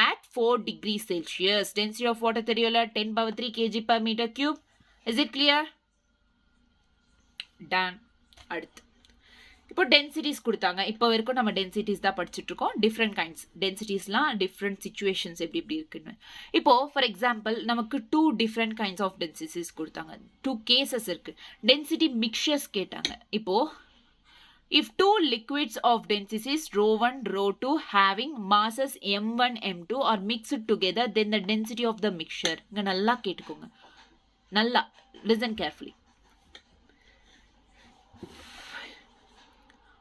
at 4 degrees Celsius density of water தெரியும்ல 10 power 3 kg per meter cube is it clear done அடுத்து இப்போ densities கொடுத்தாங்க இப்போ வரைக்கும் நம்ம டென்சிட்டிஸ் தான் படிச்சுட்டு இருக்கோம் டிஃப்ரெண்ட் கைண்ட்ஸ் டென்சிட்டிஸ்லாம் டிஃப்ரெண்ட் சிச்சுவேஷன்ஸ் எப்படி இருக்குன்னு இப்போ ஃபார் எக்ஸாம்பிள் நமக்கு 2 டிஃப்ரெண்ட் கைண்ட்ஸ் ஆஃப் டென்சிட்டிஸ் கொடுத்தாங்க 2 கேசஸ் இருக்கு டென்சிட்டி மிக்சர்ஸ் கேட்டாங்க இப்போ if 2 liquids of densities ρ1 ρ2 having masses m1 m2 are mixed together then the density of the mixture இங்க நல்லா கேட்டுக்கோங்க நல்லா listen carefully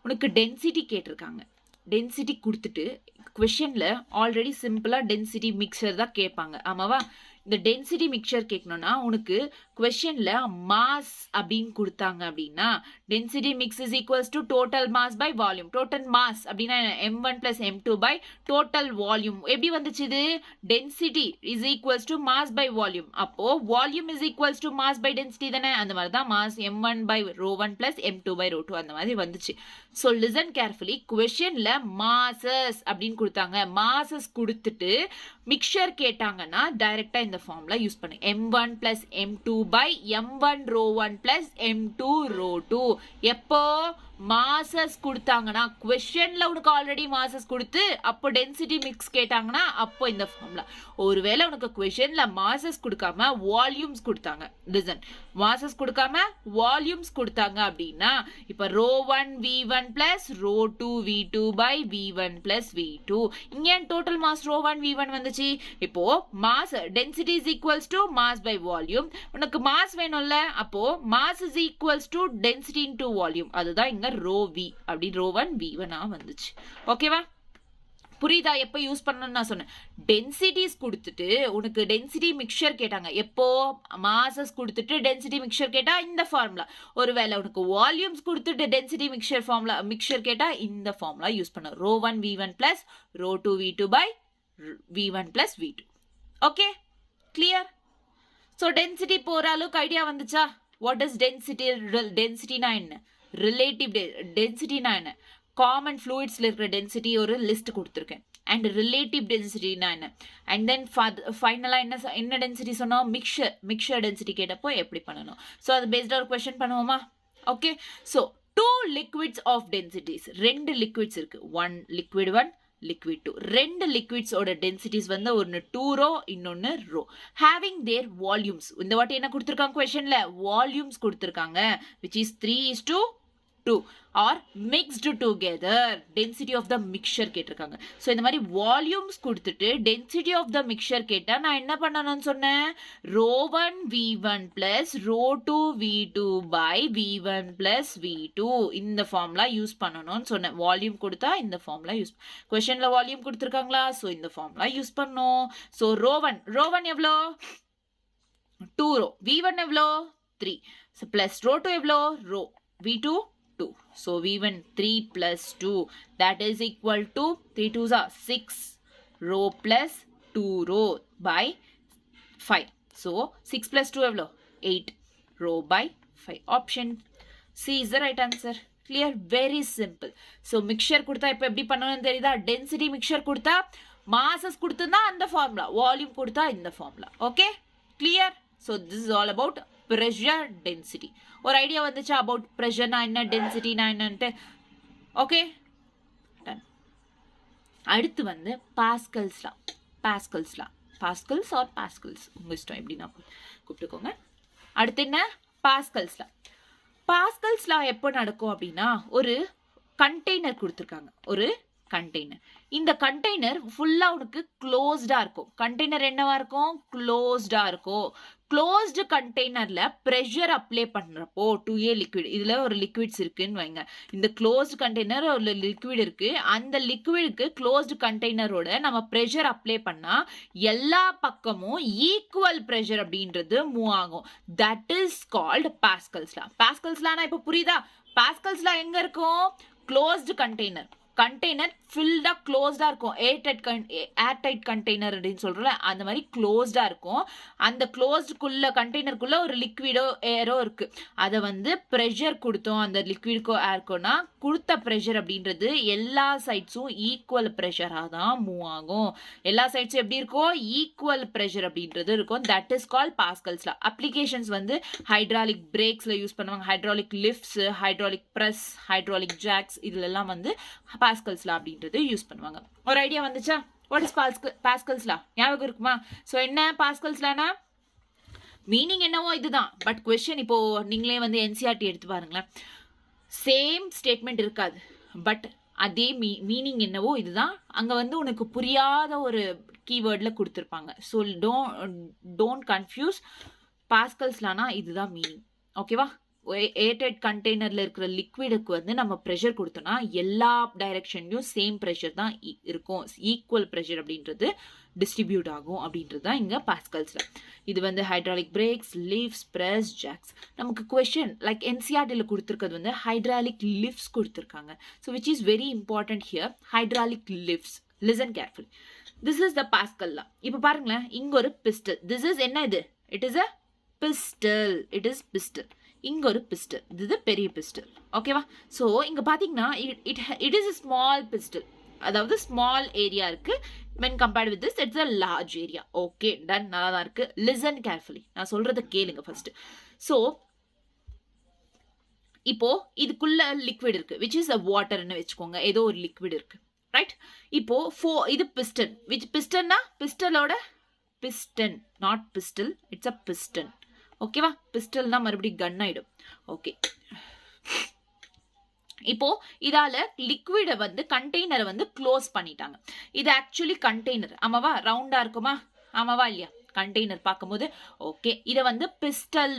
உனக்கு டென்சிட்டி கேட்டிருக்காங்க டென்சிட்டி கொடுத்துட்டு क्वेश्चनல ஆல்ரெடி சிம்பிளா டென்சிட்டி மிக்சர் தான் கேட்பாங்க ஆமாவா இந்த டென்சிட்டி மிக்சர் கேட்கணும்னா உனக்கு क्वेश्चनல மாஸ் அப்படினு கொடுத்தாங்க அப்படினா density mix is equals to total mass by volume total mass அப்படினா m1 + m2 by total volume எப்படி வந்துச்சு இது density is equals to mass by volume அப்போ volume is equals to mass by density தானே அந்த மாதிரி தான் mass m1 by ρ1 + m2 by ρ2 அந்த மாதிரி வந்துச்சு சோ லிசன் கேர்ஃபுல்லி क्वेश्चनல மாசஸ் அப்படினு கொடுத்தாங்க மாசஸ் கொடுத்துட்டு மிக்சர் கேட்டாங்கன்னா டைரக்டா இந்த ஃபார்முலா யூஸ் பண்ணு m1 + m2 by m1 ρ1 plus m2 ρ2 எப்போ மாசஸ் கொடுத்தாங்கன்னா क्वेश्चनல உனக்கு ஆல்ரெடி மாசஸ் கொடுத்து அப்போ டென்சிட்டி மிக்ஸ் கேட்டாங்கன்னா அப்போ இந்த ஃபார்முலா ஒருவேளை உனக்கு क्वेश्चनல மாசஸ் கொடுக்காம வால்யூம்ஸ் கொடுத்தாங்க லிசன் மாசஸ் கொடுக்காம வால்யூம்ஸ் கொடுத்தாங்க அப்படினா இப்போ ρ1 v1 plus ρ2 v2 by v1 plus v2 இங்க டோட்டல் மாஸ் ρ1 v1 வந்துச்சு இப்போ mass density is equals to mass by volume உனக்கு மாஸ் வேணும்ல அப்போ mass is equals to density into volume அதுதான் இங்க ரோ v அப்படி ρ1 v1 வந்துச்சு ஓகேவா புரியுதா எப்ப யூஸ் பண்ணனும்னு நான் சொன்னேன் டென்சிட்டிஸ் கொடுத்துட்டு உனக்கு டென்சிட்டி மிக்சர் கேட்டாங்க எப்போ மாசஸ் கொடுத்துட்டு டென்சிட்டி மிக்சர் கேட்டா இந்த ஃபார்முலா ஒருவேளை உனக்கு வால்யூம்ஸ் கொடுத்துட்டு டென்சிட்டி மிக்சர் ஃபார்முலா மிக்சர் கேட்டா இந்த ஃபார்முலா யூஸ் பண்ணு ρ1 v1 plus ρ2 v2 by v1 plus v2 okay clear so density போற அளவுக்கு ஐடியா வந்துச்சா வாட் இஸ் டென்சிட்டி டென்சிட்டினா என்ன ரிலேட்டிவ் டென்சிட்டினா என்ன காமன் ஃப்ளூயிட்ஸ்ல இருக்கிற டென்சிட்டி ஒரு லிஸ்ட் கொடுத்துருக்கேன் அண்ட் ரிலேட்டிவ் டென்சிட்டினா என்ன அண்ட் தென் ஃபைனலா என்ன டென்சிட்டி சொன்னோம் மிக்சர் டென்சிட்டி கேட்டப்போ எப்படி பண்ணணும் ஸோ அது பேஸ்டா ஒரு கொஸ்டின் பண்ணுவோமா okay so 2 liquids of densities ரெண்டு லிக்விட்ஸ் இருக்கு ஒன் லிக்விட் 1 liquid 2 ரெண்டு liquids ஓட densities வந்து ஒன்னு 2 ரோ இன்னொன்னு ரோ having their volumes இந்த வாட்டி என்ன கொடுத்திருக்காங்க क्वेश्चनல வால்யூம்ஸ் கொடுத்திருக்காங்க which is 3:2 or mixed together density of the mixture கேட்டிருக்காங்க சோ இந்த மாதிரி வால்யூம்ஸ் கொடுத்துட்டு density of the mixture கேட்டா நான் என்ன பண்ணணும்னு சொன்னேன் ρ1 v1 plus ρ2 v2 by v1 plus v2 இந்த ஃபார்முலா யூஸ் பண்ணணும்னு சொன்னேன் வால்யூம் கொடுத்தா இந்த ஃபார்முலா யூஸ் क्वेश्चनல வால்யூம் கொடுத்திருக்காங்களா சோ இந்த ஃபார்முலா யூஸ் பண்ணோம் சோ ρ1 எவ்வளோ 2 ரோ v1 எவ்வளோ 3 so plus ρ2 எவ்வளோ row v2 2 so v1 3 plus 2 that is equal to 3 2s are 6 row plus 2 row by 5 so 6 plus 2 எவ்வளோ 8 row by 5 option C is the right answer clear very simple so mixture கொடுத்தா இப்போ எப்படி பண்ணணும்னு தெரியுதா density mixture கொடுத்தா masses கொடுத்தா அந்த formula volume கொடுத்தா இந்த formula okay clear so this is all about pressure density ஒரு ஐடியா வந்துச்சா about pressure na என்ன density na என்னன்ட்டு ஓகே டன் அடுத்து வந்து pascals law pascals R pascals உங்க இஷ்டம் எப்படினா கூப்பிட்டுக்கோங்க அடுத்து என்ன பாஸ்கல்ஸ் லா எப்போ நடக்கும் அப்படினா ஒரு கண்டெய்னர் கொடுத்திருக்காங்க ஒரு கண்டெய்னர். இந்த கண்டெய்னர் ஃபுல்லா உனக்கு க்ளோஸ்டா இருக்கும். கண்டெய்னர் என்னவா இருக்கும்? க்ளோஸ்டா இருக்கும். க்ளோஸ்டு கண்டெய்னர்ல பிரஷர் அப்ளை பண்றப்போ டு ஏ லிக்விட், இதுல ஒரு லிக்விட்ஸ் இருக்குன்னு வைங்க. இந்த க்ளோஸ்டு கண்டெய்னர் ஒரு லிக்விட் இருக்கு. அந்த லிக்விடுக்கு க்ளோஸ்டு கண்டெய்னரோட நம்ம பிரஷர் அப்ளை பண்ணா எல்லா பக்கமும் ஈக்குவல் பிரஷர் அப்படின்றது மூவ் ஆகும். That is called Pascal's law. Pascal's லானா இப்ப புரியுதா? பாஸ்கல்ஸ் லா எங்க இருக்கும்? Closed container. கண்டெய்னர் ஃபில்டா க்ளோஸ்டா இருக்கும். ஏர்டைட் கண்டெய்னர் அப்படின்னு சொல்றோம்ல, அந்த மாதிரி க்ளோஸ்டா இருக்கும். அந்த க்ளோஸ்டுக்குள்ள கண்டெய்னருக்குள்ள ஒரு லிக்விடோ ஏரோ இருக்கு. அதை வந்து ப்ரெஷர் கொடுத்தோம் அந்த லிக்விடுக்கோ ஏர்க்கோனா கொடுத்த ப்ரெஷர் அப்படின்றது எல்லா சைட்ஸும் ஈக்குவல் ப்ரெஷராக தான் மூவ் ஆகும். எல்லா சைட்ஸும் எப்படி இருக்கும்? ஈக்குவல் ப்ரெஷர் அப்படின்றது இருக்கும். That is call Pascal's law. Applications வந்து ஹைட்ராலிக் பிரேக்ஸ்ல யூஸ் பண்ணுவாங்க, hydraulic lifts, hydraulic press, hydraulic jacks, இதுல எல்லாம் வந்து பாஸ்கல்ஸ் லா அப்படின்றது யூஸ் பண்ணுவாங்க. ஒரு ஐடியா வந்துச்சா? வாட் இஸ் பாஸ்கல்ஸ் லா? ஞாபகம் இருக்குமா? ஸோ என்ன பாஸ்கல்ஸ் லானா மீனிங் என்னவோ இதுதான். பட் கொஸ்டின் இப்போ நீங்களே வந்து என்சிஆர்டி எடுத்து பாருங்களேன், சேம் ஸ்டேட்மெண்ட் இருக்காது. பட் அதே மீனிங் என்னவோ இதுதான். அங்கே வந்து உனக்கு புரியாத ஒரு கீவேர்டில் கொடுத்துருப்பாங்க. So don't confuse. Pascals Lana இதுதான் மீனிங். ஓகேவா? ஏர்டைட் கண்டெய்னர்ல இருக்கிற லிக்விடுக்கு வந்து நம்ம ப்ரெஷர் கொடுத்தோம்னா எல்லா டைரக்ஷன்லையும் சேம் ப்ரெஷர் தான் இருக்கும். ஈக்குவல் ப்ரெஷர் அப்படின்றது டிஸ்ட்ரிபியூட் ஆகும் அப்படின்றது தான் இங்கே பாஸ்கல்ஸ்ல. இது வந்து hydraulic brakes, lifts, press, jacks. நமக்கு கொஸ்டின் லைக் என்சிஆர்டியில் கொடுத்துருக்கிறது வந்து ஹைட்ராலிக் லிஃப்ட்ஸ் கொடுத்துருக்காங்க. So which is very important here. Hydraulic lifts, listen carefully. This is the Pascal law. இப்போ பாருங்களேன், இங்க ஒரு பிஸ்டல். திஸ் இஸ் என்ன இது? It is a pistol. It is pistol. இங்க ஒரு பிஸ்டல். இது பெரிய பிஸ்டல். ஓகேவா? ஸோ இங்க பாத்தீங்கன்னா it is a small pistol. அதாவது ஸ்மால் ஏரியா இருக்கு. when compared with this it's a large area. Okay done, நல்லா தான் இருக்கு. Listen carefully. நான் சொல்றத கேளுங்க ஃபர்ஸ்ட். ஸோ இப்போ இதுக்குள்ள லிக்விட் இருக்கு, which is a வாட்டர்னு வச்சுக்கோங்க. ஏதோ ஒரு லிக்விட் இருக்கு, ரைட்? இப்போ இது பிஸ்டன். which பிஸ்டன்னா பிஸ்டலோட piston, not pistol, it's a piston. ஓகேவா? பிஸ்டல்னா மறுபடியும் கன் ஆயிடும். ஓகே, இப்போ இதால லிக்விட வந்து கண்டெய்னரை வந்து க்ளோஸ் பண்ணிட்டாங்க. இது ஆக்சுவலி கண்டெய்னர், ஆமாவா? ரவுண்டா இருக்குமா? ஆமாவா இல்லையா? கண்டெய்னர் பார்க்கும்போது ஓகே. இதை வந்து பிஸ்டன்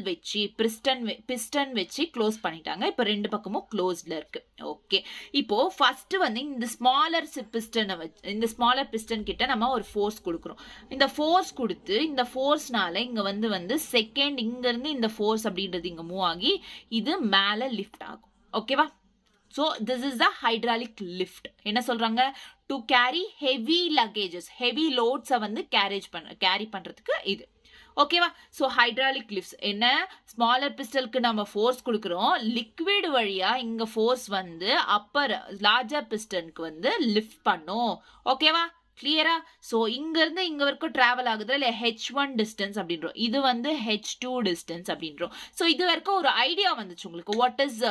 வச்சு க்ளோஸ் பண்ணிட்டாங்க. இப்போ ரெண்டு பக்கமும் க்ளோஸ்ல இருக்கு. ஓகே, இப்போ ஃபர்ஸ்ட் வந்து இந்த ஸ்மாலர் பிஸ்டனை வச்சு, இந்த ஸ்மாலர் பிஸ்டன் கிட்ட நம்ம ஒரு ஃபோர்ஸ் கொடுக்குறோம். இந்த ஃபோர்ஸ் கொடுத்து இந்த ஃபோர்ஸ்னால இங்க வந்து செகண்ட் இங்க இருந்து இந்த ஃபோர்ஸ் அப்படின்றது இங்க மூவ் ஆகி இது மேல லிஃப்ட் ஆகும். ஓகேவா? So this is the hydraulic lift. என்ன சொல்றாங்க? to carry heavy luggages, heavy loads வந்து கேரி பண்றதுக்கு இது. ஓகேவா? ஸோ ஹைட்ராலிக் லிஃப்ட்ஸ் என்ன? ஸ்மாலர் பிஸ்டலுக்கு நம்ம ஃபோர்ஸ் கொடுக்குறோம். லிக்விட் வழியா இங்க ஃபோர்ஸ் வந்து அப்பர் லார்ஜர் பிஸ்டனுக்கு வந்து லிஃப்ட் பண்ணும். ஓகேவா? கிளியரா? ஸோ இங்க இருந்து இங்க வரைக்கும் டிராவல் ஆகுது இல்ல, H1 டிஸ்டன்ஸ் அப்படின்றோம். இது வந்து H2 டிஸ்டன்ஸ் அப்படின்றோம். ஸோ இது வரைக்கும் ஒரு ஐடியா வந்துச்சு உங்களுக்கு, வாட் இஸ்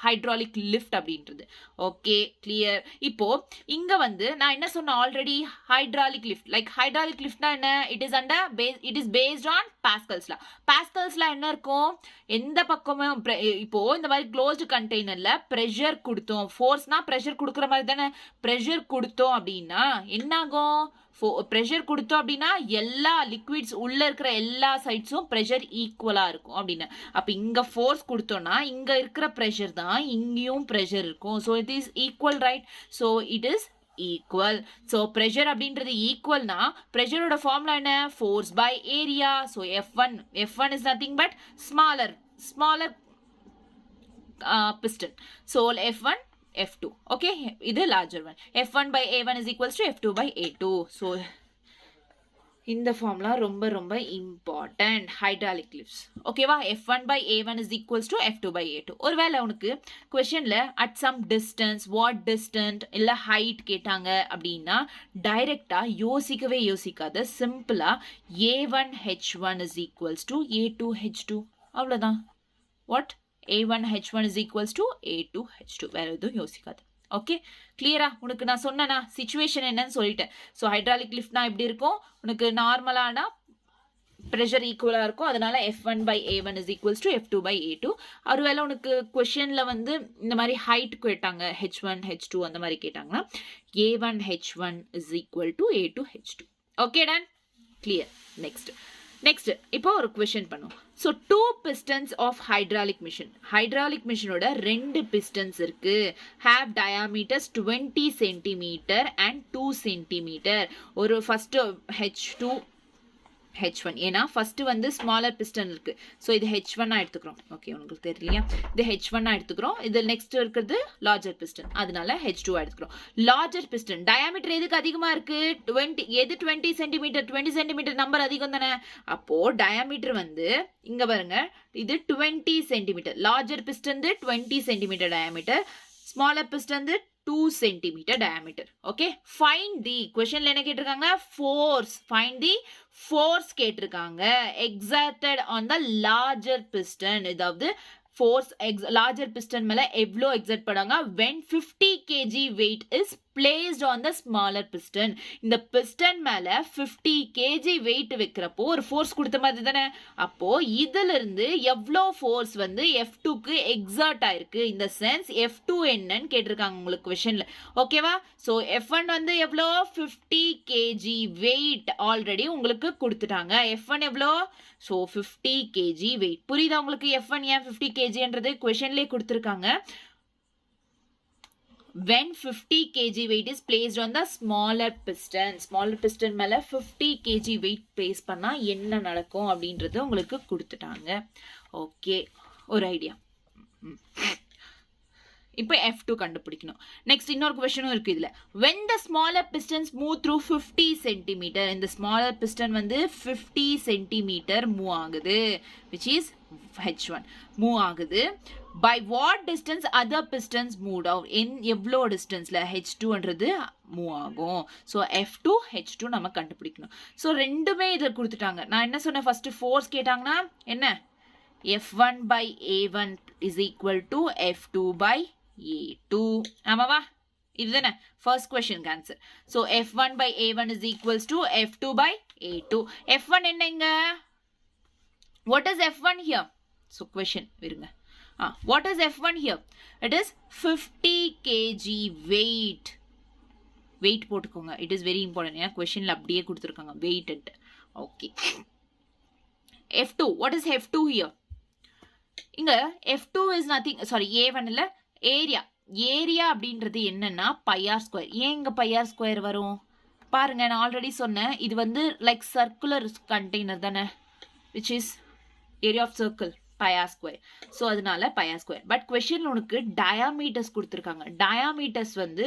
ஹைட்ராலிக் லிஃப்ட் அப்படின்றது. Okay, clear? இப்போ இங்க வந்து நான் என்ன சொன்னேன் already? Hydraulic lift. Like hydraulic லிஃப்ட்னா என்ன? It is based on Pascal's law. Pascal's law என்ன இருக்கும்? எந்த பக்கமும் இப்போ இந்த மாதிரி க்ளோஸ்டு கண்டெய்னர்ல பிரஷர் கொடுத்தோம், ஃபோர்ஸ்னா பிரஷர் கொடுக்குற மாதிரி தானே. பிரஷர் கொடுத்தோம் அப்படின்னா என்ன ஆகும்? பிரஷர் கொடுத்தோம் அப்படின்னா எல்லா லிக்விட்ஸ் உள்ள இருக்கிற எல்லா சைட்ஸும் பிரஷர் ஈக்குவலா இருக்கும் அப்படின்னு. அப்ப இங்க ஃபோர்ஸ் கொடுத்தோம்னா இங்க இருக்கிற பிரஷர் தான் இங்கேயும் பிரஷர் இருக்கும். So it is equal, right? So it is equal. So pressure அப்படின்றது ஈக்குவல்னா பிரஷரோட ஃபார்முலா என்ன? Force by area. So F1 is nothing but smaller piston. So F1 F2. Okay, இது larger one. F1 by A1 is equals to F2 by A2. So இந்த formula ரொம்ப ரொம்ப important. Hydraulic lifts. ஓகேவா? F1 by A1 is equals to F2 by A2. ஒருவேளை உனக்கு கொஸ்டின்ல at some distance, what distant இல்ல height கேட்டாங்க அப்படின்னா டைரக்டா யோசிக்காத சிம்பிளா A1 H1 is equals to A2 H2. அவ்வளவுதான். What? A1 H1 is equals to A2 H2. வேற எதுவும் யோசிக்காது. ஓகே, கிளியரா? உனக்கு நான் சொன்னேனா சிச்சுவேஷன் என்னன்னு சொல்லிட்டேன். ஸோ ஹைட்ராலிக் லிஃப்ட்னா எப்படி இருக்கும்? உனக்கு நார்மலானா ப்ரெஷர் ஈக்குவலாக இருக்கும். அதனால F1 by A1 is equals to F2 by A2. ஒருவேளை உனக்கு கொஷனில் வந்து இந்த மாதிரி ஹைட் கேட்டாங்க, H1 H2 அந்த மாதிரி கேட்டாங்கன்னா A1 H1 is equal to A2 H2. Okay done, clear. Next இப்போ ஒரு கொஷின் பண்ணும். So 2 pistons of hydraulic machine. Hydraulic மிஷினோட 2 pistons இருக்கு. Have diameters 20 centimetre and 2 centimetre. ஒரு ஃபர்ஸ்ட் H2 H1, ஏன்னா ஃபர்ஸ்ட் வந்து ஸ்மாலர் பிஸ்டன் இருக்கு. ஸோ இது H1 எடுத்துக்கிறோம். ஓகே, உங்களுக்கு தெரியலையா? இது H1 எடுத்துக்கிறோம். இது நெக்ஸ்ட் இருக்கிறது லார்ஜர் பிஸ்டன், அதனால H2 எடுத்துக்கிறோம். லார்ஜர் பிஸ்டன் டயாமீட்டர் எதுக்கு அதிகமா இருக்கு? 20. எது 20 சென்டிமீட்டர்? 20 சென்டிமீட்டர் நம்பர் அதிகம் தானே. அப்போ டயாமீட்டர் வந்து இங்க பாருங்க, இது 20 centimetre. Larger piston 20 centimetre diameter, smaller piston 2 centimetre diameter. Okay, find the क्वेश्चनல என்ன கேட்டிருக்காங்க? ஃபோர்ஸ். ஃபைண்ட் தி ஃபோர்ஸ் கேட்டிருக்காங்க exerted on the larger piston. அதாவது ஃபோர்ஸ் லார்ஜர் பிஸ்டன் மேல எவ்வளோ எக்ஸர்ட் பண்ணாங்க when 50 kg weight is placed on the smaller piston. இந்த piston மேல 50 kg weight வைக்கிறப்போ ஒரு ஃபோர்ஸ் கொடுத்த மாதிரி தானே. அப்போ இதுல இருந்து எவ்வளோ ஃபோர்ஸ் வந்து F2க்கு எக்ஸர்ட் ஆயிருக்கு, இந்த சென்ஸ் F2 என்னன்னு கேட்டிருக்காங்க உங்களுக்கு கொஸ்டின்ல. ஓகேவா? ஸோ F1 வந்து எவ்வளோ? 50 kg weight ஆல்ரெடி உங்களுக்கு கொடுத்துட்டாங்க. F1 எவ்வளோ? So 50 kg weight. புரியுதா உங்களுக்கு? F1 ஏன் 50 kgன்றது கொஸ்டின்லேயே கொடுத்துருக்காங்க. when 50 kg weight is placed on the smaller piston மேல 50 kg weight place பண்ணா என்ன நடக்கும் அப்படின்றது உங்களுக்கு கொடுத்துட்டாங்க. ஓகே, ஒரு ஐடியா. இப்போ F2 கண்டுபிடிக்கணும். நெக்ஸ்ட் இன்னொரு क्वेश्चனும் இருக்கு இதுல. when the smaller pistons move through 50 cm, இந்த smaller piston வந்து 50 cm மூவ் ஆகுது, which is H1 மூவ் ஆகுது. by what distance other pistons moved out? எவ்வளோ டிஸ்டன்ஸ்ல H2ன்றது மூவ் ஆகும். ஸோ F2 H2 நம்ம கண்டுபிடிக்கணும். ஸோ ரெண்டுமே இதை கொடுத்துட்டாங்க. நான் என்ன சொன்னேன்? ஃபர்ஸ்ட் ஃபோர்ஸ் கேட்டாங்கன்னா என்ன? F1 by A1 is equal to F2 by A2. ஆமாவா? இதுதானே ஃபர்ஸ்ட் கொஸ்டினுக்கு answer. So F1 by A1 is equals to F2 by A2. F1 என்னங்க? What is F1 here? So question இருங்க. What is F1 here? It is 50 kg weight. Weight போட்டுக்கோங்க. It is very important. ஏன்னா கொஸ்டின்ல அப்படியே கொடுத்துருக்காங்க weight. Okay. F2. What is F2 here? இங்க F2 is nothing. Sorry, A1 இல்ல, area. Area அப்படின்றது என்னன்னா பை ஆர் ஸ்கொயர். ஏன் இங்க பை ஆர் ஸ்கொயர் வரும்? பாருங்க, நான் ஆல்ரெடி சொன்னேன், இது வந்து லைக் சர்க்குலர் கண்டெய்னர் தானே, which is area of circle pi r square. So அதனால pi r square. பட் கொஸ்டின்ல உனக்கு டயாமீட்டர்ஸ் கொடுத்துருக்காங்க. டயாமீட்டர்ஸ் வந்து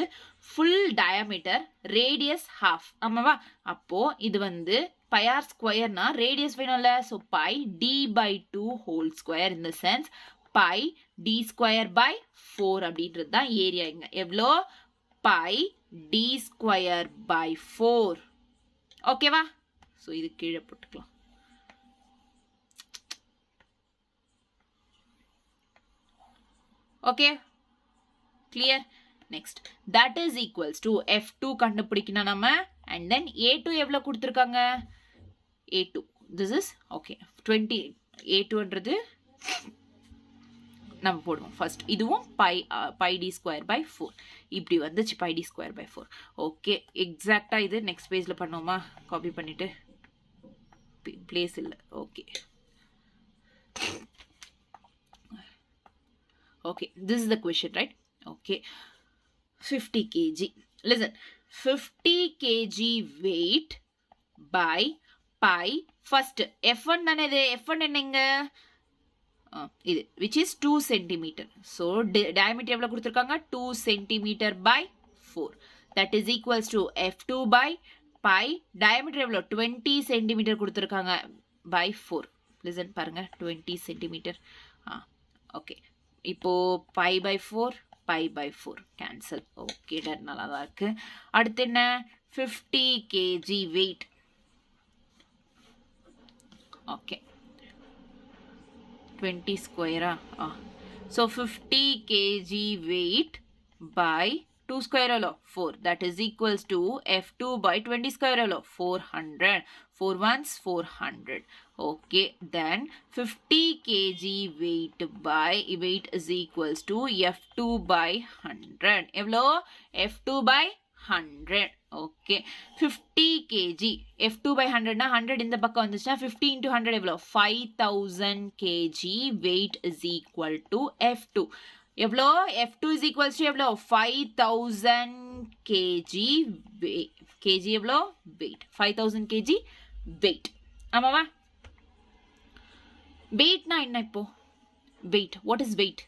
ஃபுல் டயாமீட்டர், ரேடியஸ் ஹாஃப். ஆமாவா? அப்போ இது வந்து pi r ஸ்கொயர்னா ரேடியஸ் வேணும்ல. So pi d by 2 whole square. இந்த sense pi d square by 4 அப்படின்றது தான் ஏரியா. இங்க எவ்வளோ? pi d square by 4. ஓகேவா? ஸோ இது கீழே போட்டுக்கலாம். Okay, clear. Next that is equals to F2 கண்டுபிடிக்கணும் நம்ம. and then A2 எவ்வளவு கொடுத்திருக்காங்க? A2 this is okay 20. A2ன்றது நம்ம போடுவோம் ஃபர்ஸ்ட். இதுவும் pi d ஸ்கொயர் by 4 இப்படி வந்துச்சு, pi d square by 4. Okay, எக்ஸாக்டா இது நெக்ஸ்ட் பேஜ்ல பண்ணுவோமா? காப்பி பண்ணிட்டு பிளேஸ் இல்லை. Okay okay, this is the question, right? Okay, 50 kg. Listen, 50 kg weight by pi. First F1 தானே. F1 என்னங்க? இது which is 2 cm. so diameter எவ்வளவு கொடுத்திருக்காங்க? 2 cm by 4. that is equals to F2 by pi. diameter எவ்வளவு? 20 cm கொடுத்திருக்காங்க by 4. listen பாருங்க, 20 cm. Okay, இப்போ pi by 4 pi by 4 cancel. Okay, நல்லா தான் இருக்கு. அடுத்து என்ன? 50 kg weight. ஓகே, 20 ஸ்கொயரா? So 50 kg weight by 2 square எவ்வளோ 4 that is equals to F2 by 20 square எவ்வளோ 400 4 ones 400 okay then 50 kg weight is equals to F2 by 100 எவ்வளோ F2 by 100 okay 50 kg F2 by 100 na 100 இந்த பக்கம் வந்துச்சுனா 50 into 100 எவ்வளோ 5000 kg weight is equal to F2 எவ்வளோ F2 is equals to எவ்வளோ 5000 kg weight kg எவ்வளோ weight 5000 kg weight ஆமாவா weight na என்ன இப்போ weight what is weight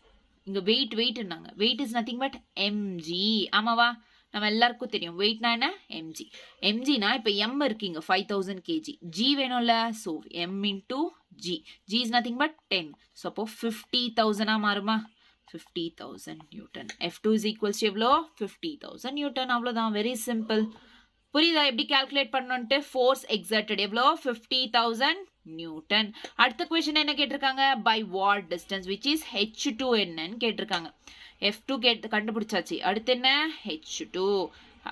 இங்க weight என்னங்க weight is nothing but mg ஆமாவா நம்ம எல்லாருக்கும் தெரியும் வெயிட்னா என்ன எம்ஜி எம்ஜினா இப்போ எம் இருக்கீங்க 5000 கேஜி ஜி வேணும்ல so M into G G is nothing but 10 so அப்போ 50,000 மாறுமா 50,000 Newton F2 is equals to எவ்வளோ 50,000 நியூட்டன் அவ்வளோதான் வெரி சிம்பிள் புரியுதா எப்படி கால்குலேட் பண்ணணுன்ட்டு ஃபோர்ஸ் எக்ஸர்டட் எவ்வளோ 50,000 நியூட்டன் அடுத்த கொஸ்டின் என்ன கேட்டிருக்காங்க by what distance which is H2 என்னன்னு கேட்டிருக்காங்க F2 கண்டுபிடிச்சாச்சு அடுத்து என்ன H2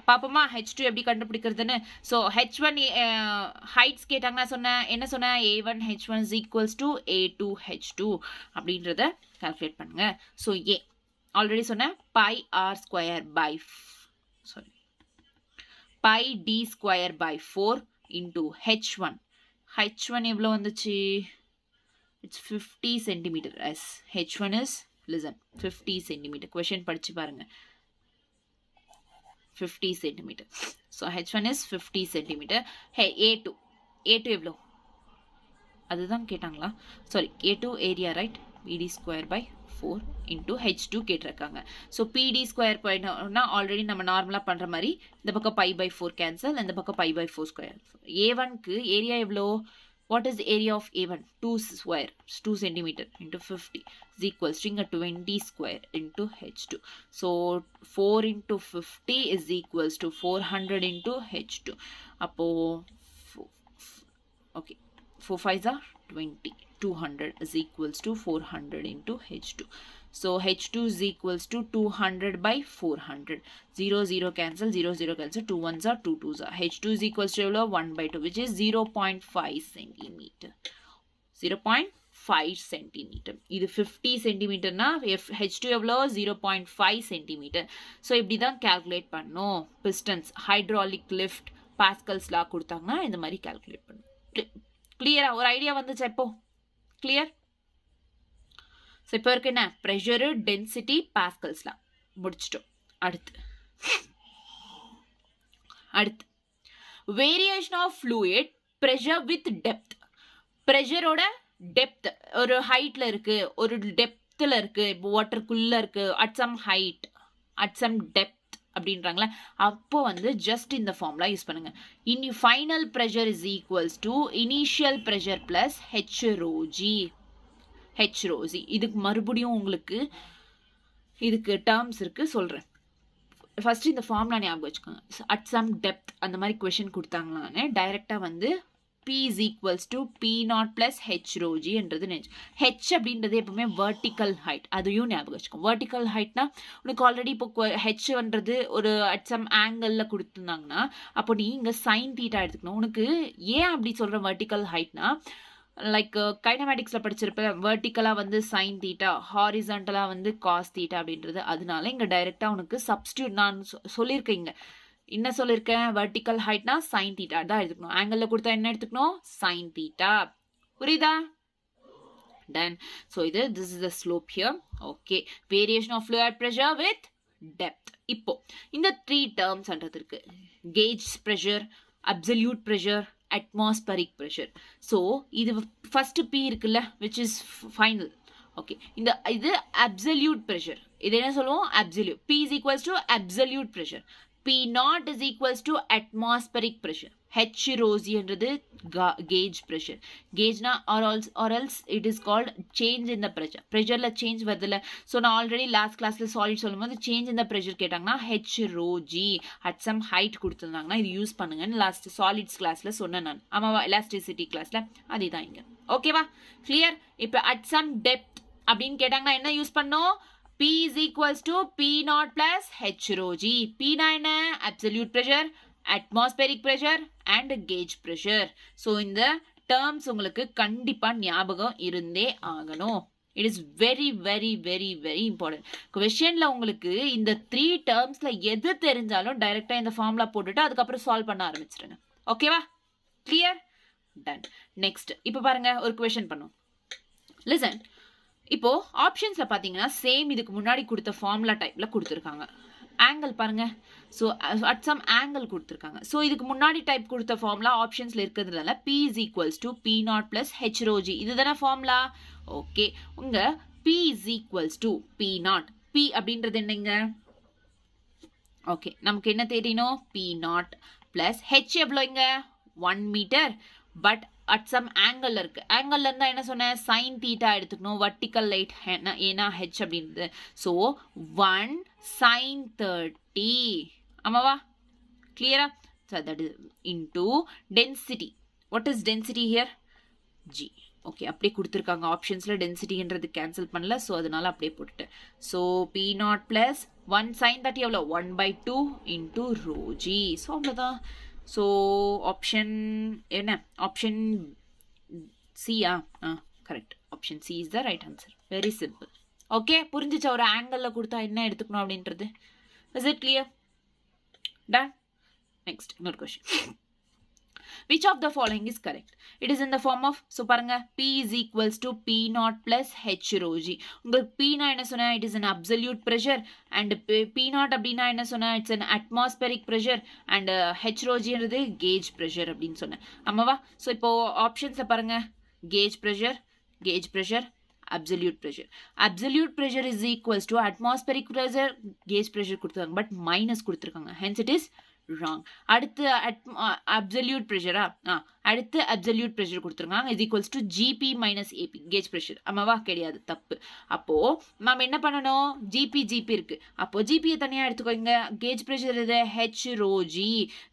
பாப்போமா H2 எப்படி கண்டுபிடிக்கிறதுன்னு ஸோ H1 ஹைட்ஸ் கேட்டாங்கன்னா என்ன சொன்ன A1 H1 is equals to A2 H2 அப்படின்றத கால்குலேட் பண்ணுங்க ஸோ ஏ ஆல்ரெடி சொன்னேன் pi r square by sorry by d square by 4 into H1 எவ்வளோ வந்துச்சு it's 50 centimetre as H1 is listen 50 centimeter question படிச்சு பாருங்க 50 centimeter so H1 is 50 centimeter hey A2 எவ்வளோ அதுதான் கேட்டாங்களா sorry A2 area right PD square by 4 into H2 கேட்டிருக்காங்க so PD square போயிட்டோம்னா already நம்ம நார்மலாக பண்ணுற மாதிரி இந்த பக்கம் பை பை 4 கேன்சல் இந்த பக்கம் பை பை 4 ஸ்கொயர் A1க்கு ஏரியா எவ்வளோ what is the area of A1 2 square 2 centimeter into 50 is equals to 20 square into H2 so 4 into 50 is equals to 400 into H2 appo okay 4 5s are 20 200 is equals to 400 into H2 so H2 is equals to 200 by 400 0 cancel 0 cancel 2 1s are 2 2s are H2 is equals to 1 by 2 which is 0.5 centimeter 0.5 centimeter இது 50 centimeter na H2 எவ்வளோ 0.5 centimeter so இப்படி தான் calculate பண்ணணும் pistons hydraulic lift Pascal's law கொடுத்தாங்கன்னா இந்த மாதிரி calculate பண்ணணும் clear ஒரு ஐடியா வந்துச்சா இப்போ clear ஸோ இப்போ இருக்கு என்ன ப்ரெஷரு டென்சிட்டி பாஸ்கல்ஸ்லாம் முடிச்சிட்டோம் அடுத்து variation of fluid pressure with depth ப்ரெஷரோட டெப்த் ஒரு ஹைட்ல இருக்கு ஒரு டெப்த்தில் இருக்கு இப்போ வாட்டருக்குள்ள இருக்கு at some height at some depth அப்படின்றாங்களே அப்போ வந்து ஜஸ்ட் இந்த ஃபார்முலா யூஸ் பண்ணுங்க final pressure is equals to initial pressure plus H rho g இதுக்கு மறுபடியும் உங்களுக்கு இதுக்கு டேர்ம்ஸ் இருக்கு சொல்றேன் ஃபர்ஸ்ட் இந்த ஃபார்முலா ஞாபகம் வச்சுக்கோங்க அட் சம் டெப்த் அந்த மாதிரி क्वेश्चन கொடுத்தாங்களானே டைரக்டா வந்து P is equals to P naught plus H rho g என்றது H அப்படின்றது எப்பவுமே vertical height அதையும் ஞாபகம் வச்சுக்கோங்க vertical heightனா உனக்கு ஆல்ரெடி இப்போ H என்றது ஒரு at some angle கொடுத்திருந்தாங்கன்னா அப்போ நீ இங்க sin theta எடுத்துக்கணும் உனக்கு ஏன் அப்படி சொல்ற vertical heightனா லைக் கைனமேட்டிக்ஸ்ல படிச்சிருப்ப வெர்டிக்கலா வந்து sin theta ஹாரிசான்டலா வந்து cos theta அப்படின்றது அதனால இங்க டைரக்டா உனக்கு சப்ஸ்டிட்யூட் நான் சொல்லியிருக்கேன் என்ன சொல்லியிருக்கேன் வெர்டிக்கல் ஹைட்னா sin theta தான் எடுத்துக்கணும் ஆங்கிள் கொடுத்தா என்ன எடுத்துக்கணும் sin theta புரியுதா done so this is the slope here okay variation of fluid pressure with depth இப்போ இந்த 3 terms அன்றது இருக்கு gauge pressure absolute pressure atmospheric pressure so இது first P இருக்குல்ல which is final okay இது absolute pressure இது என்ன சொல்லுவோம் absolute P is equals to absolute pressure P naught is equals to atmospheric pressure H rho g என்றது gauge pressure gauge na or else it is called change in the pressureல change வருதுல so நான் already last classல solid சொல்லும்போது change in the pressure கேட்டாங்கன்னா H rho g at some height கொடுத்திருந்தாங்கன்னா இது use பண்ணுங்கன்னு last solids classல சொன்னேன் நான் ஆமாவா elasticity classல அதுதான் இங்க ஓகேவா clear இப்போ at some depth அப்படினு கேட்டாங்கன்னா என்ன யூஸ் பண்ணோம் P is equals to P naught plus H rho G. P na என்ன absolute pressure, atmospheric pressure and gauge pressure. So இந்த terms உங்களுக்கு கண்டிப்பா ஞாபகம் இருந்தே ஆகணும். It is very very very very important. Questionல உங்களுக்கு இந்த 3 termsல எது தெரிஞ்சாலும் டைரக்டா இந்த ஃபார்முலா போட்டுட்டு அதுக்கப்புறம் சால்வ் பண்ண ஆரம்பிச்சிருங்க. ஓகேவா? Clear? Done. Next. இப்போ பாருங்க ஒரு question பண்ணுவோம். Listen. இப்போ ஆப்ஷன்ஸ்ல பாத்தீங்கன்னா சேம் இதுக்கு முன்னாடி கொடுத்த ஃபார்முலா டைப்ல கொடுத்துருக்காங்க. ஆங்கிள் பாருங்க. ஸோ அட் சம் ஆங்கிள் கொடுத்துருக்காங்க. ஸோ இதுக்கு முன்னாடி டைப் கொடுத்த ஃபார்முலா ஆப்ஷன்ஸ்ல இருக்கிறதுனால P is equals to P naught plus H rho G. இதுதானே ஃபார்முலா. ஓகே, உங்க P is equals to P naught. P அப்படின்றது என்னங்க? ஓகே, நமக்கு என்ன தெரியணும்? P naught plus H எவ்வளோங்க? 1 metre. But at some angle இருக்கு. angle இருந்தா என்ன சொன்னேன்? sin theta எடுத்துக்கணும். vertical light ஏனா h அப்படின்றது. so 1 sin 30. ஆமாவா? clear? so that is into density. what is density here? g. okay, அப்படியே கொடுத்திருக்காங்க ஆப்ஷன்ஸ்ல டென்சிட்டின்றது கேன்சல் பண்ணல. so அதனால அப்படியே போட்டுட்டேன். so p naught plus 1 sin 30 எவ்வளோ? 1/2 into rho g. so அவ்வளோதான். So option என்ன? Option C correct. Option C is the right answer. Very simple. Okay, புரிஞ்சிச்சா ஒரு ஆங்கிள்ல கொடுத்தா என்ன எடுத்துக்கணும் அப்படின்றது? Is it clear? Done. Next, another question. Which of the following is correct? It is in the form of, so பாருங்க, P is equals to P naught plus H rho G. உங்களுக்கு P na என்ன சொன்னா? It is an absolute pressure and P naught அப்படின்னா என்ன சொன்னா? It's an atmospheric pressure and H rho G ன்றது gauge pressure அப்படின்னு சொன்னேன். ஆமாவா? so இப்போ ஆப்ஷன்ஸ்ல பாருங்க, gauge pressure, absolute pressure. Absolute pressure is equals to atmospheric pressure, gauge pressure கொடுத்துருக்காங்க பட் மைனஸ் கொடுத்துருக்காங்க. hence it is wrong. அடுத்து absolute pressure அடுத்து absolute pressure கொடுத்துருக்காங்க is equals to GP minus AP gauge pressure. ஆமாவா? கிடையாது, தப்பு. அப்போ நாம என்ன பண்ணணும்? GP இருக்கு. அப்போ GP தனியா எடுத்துக்கோங்க. gauge pressure இது H rho G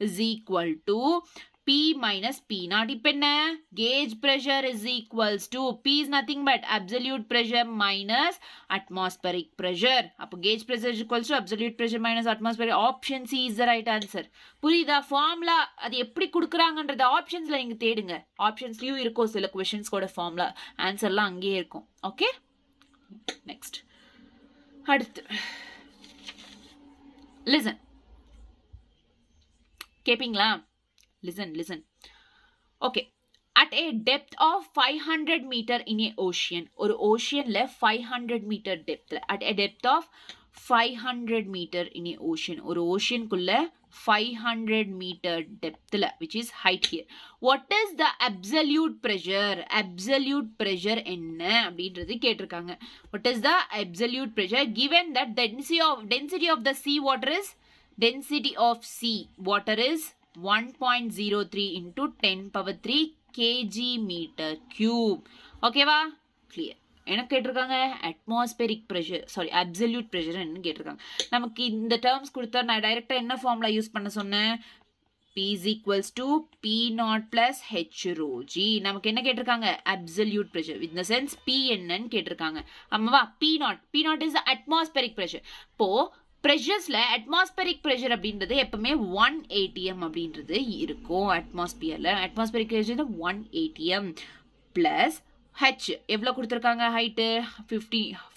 is equal to P minus P naught. இப்போ என்ன? gauge pressure is equals to P is nothing but absolute pressure minus atmospheric pressure. அப்போ gauge pressure is equals to absolute pressure minus atmospheric. option C is the right answer. புரியுதா? Formula அது எப்படி கொடுக்குறாங்கன்றது ஆப்ஷன்ஸ்ல நீங்க தேடுங்க. ஆப்ஷன்ஸ்லயும் இருக்கும் சில क्वेश्चंस கூட formula ஆன்சர்லாம் அங்கேயே இருக்கும். Okay, next. அடுத்து listen. கேப்பீங்களா? listen. okay, at a depth of 500 meter in a ocean, ஒரு oceanல 500 meter depthல, at a depth of 500 meter in a ocean, ஒரு oceanக்குள்ள 500 meter depthல, which is height here. what is the absolute pressure? absolute pressure என்ன அப்படின்றது கேட்டிருக்காங்க. what is the absolute pressure given that density of the sea water is density of sea water is 1.03 into 10 power 3 kg meter cube. ஓகேவா? Clear. என்ன கேட்டிருக்காங்க? Atmospheric pressure, sorry absolute pressure என்ன கேட்டிருக்காங்க. நமக்கு இந்த டேர்ம்ஸ் கொடுத்தா நான் டைரக்டா என்ன ஃபார்முலா யூஸ் பண்ண சொன்னேன்? P is equals to P naught plus H rho G. நமக்கு என்ன கேட்டிருக்காங்க? Absolute pressure. in the sense P என்னன்னு கேட்டிருக்காங்க. ஆமாவா? P naught is the atmospheric pressure. இப்போ ப்ரெஷர்ஸ்ல அட்மாஸ்பெரிக் ப்ரெஷர் அப்படின்றது எப்பவுமே 1 atm அப்படின்றது இருக்கும். Atmospheric pressure 1 atm plus H எவ்வளோ கொடுத்துருக்காங்க? Height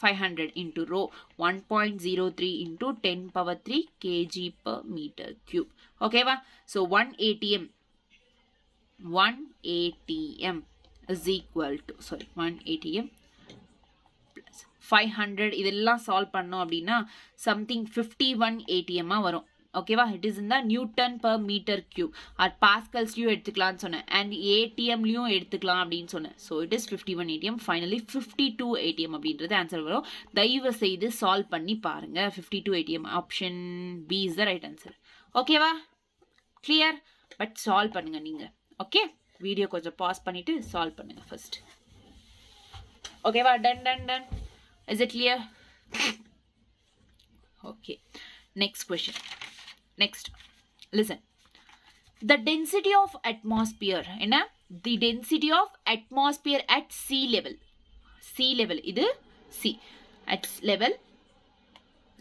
500 into rho 1.03 into 10 power 3 kg per meter cube. ஓகேவா? So 1 atm is equal to 1 atm 500 இதெல்லாம் சால்வ் பண்ணோம் அப்படின்னா சம்திங் 51 atm வரும். ஓகேவா? இட் இஸ் இந்த நியூட்டன் பர் மீட்டர் கியூப். அது பாஸ்கல்ஸ்லையும் எடுத்துக்கலாம்னு சொன்னேன் அண்ட் ஏடிஎம்லையும் எடுத்துக்கலாம் அப்படின்னு சொன்னேன். So it is 51 atm. Finally 52 atm அப்படின்றது ஆன்சர் வரும். தயவு செய்து சால்வ் பண்ணி பாருங்க. 52 atm. Option B is the right answer. ஓகேவா? கிளியர்? பட் சால்வ் பண்ணுங்க நீங்க. ஓகே, வீடியோ கொஞ்சம் பாஸ் பண்ணிட்டு சால்வ் பண்ணுங்க ஃபர்ஸ்ட். ஓகேவா? Done. Is it clear? Okay. Next question. Next. Listen. The density of atmosphere. The density of atmosphere at sea level. Sea level. This C. At level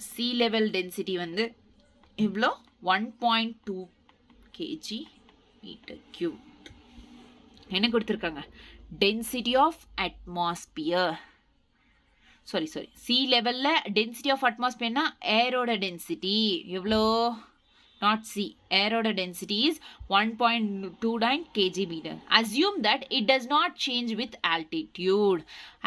sea level density வந்து இவ்வளோ 1.2 kg meter cube. என்ன கொடுத்துருக்காங்க? Density of atmosphere, sorry sea levelல density of அட்மாஸ்பியர்னா ஏரோட density எவ்வளோ? Not C. Aeroட density is 1.29 kg meter. Assume that it does not change with altitude.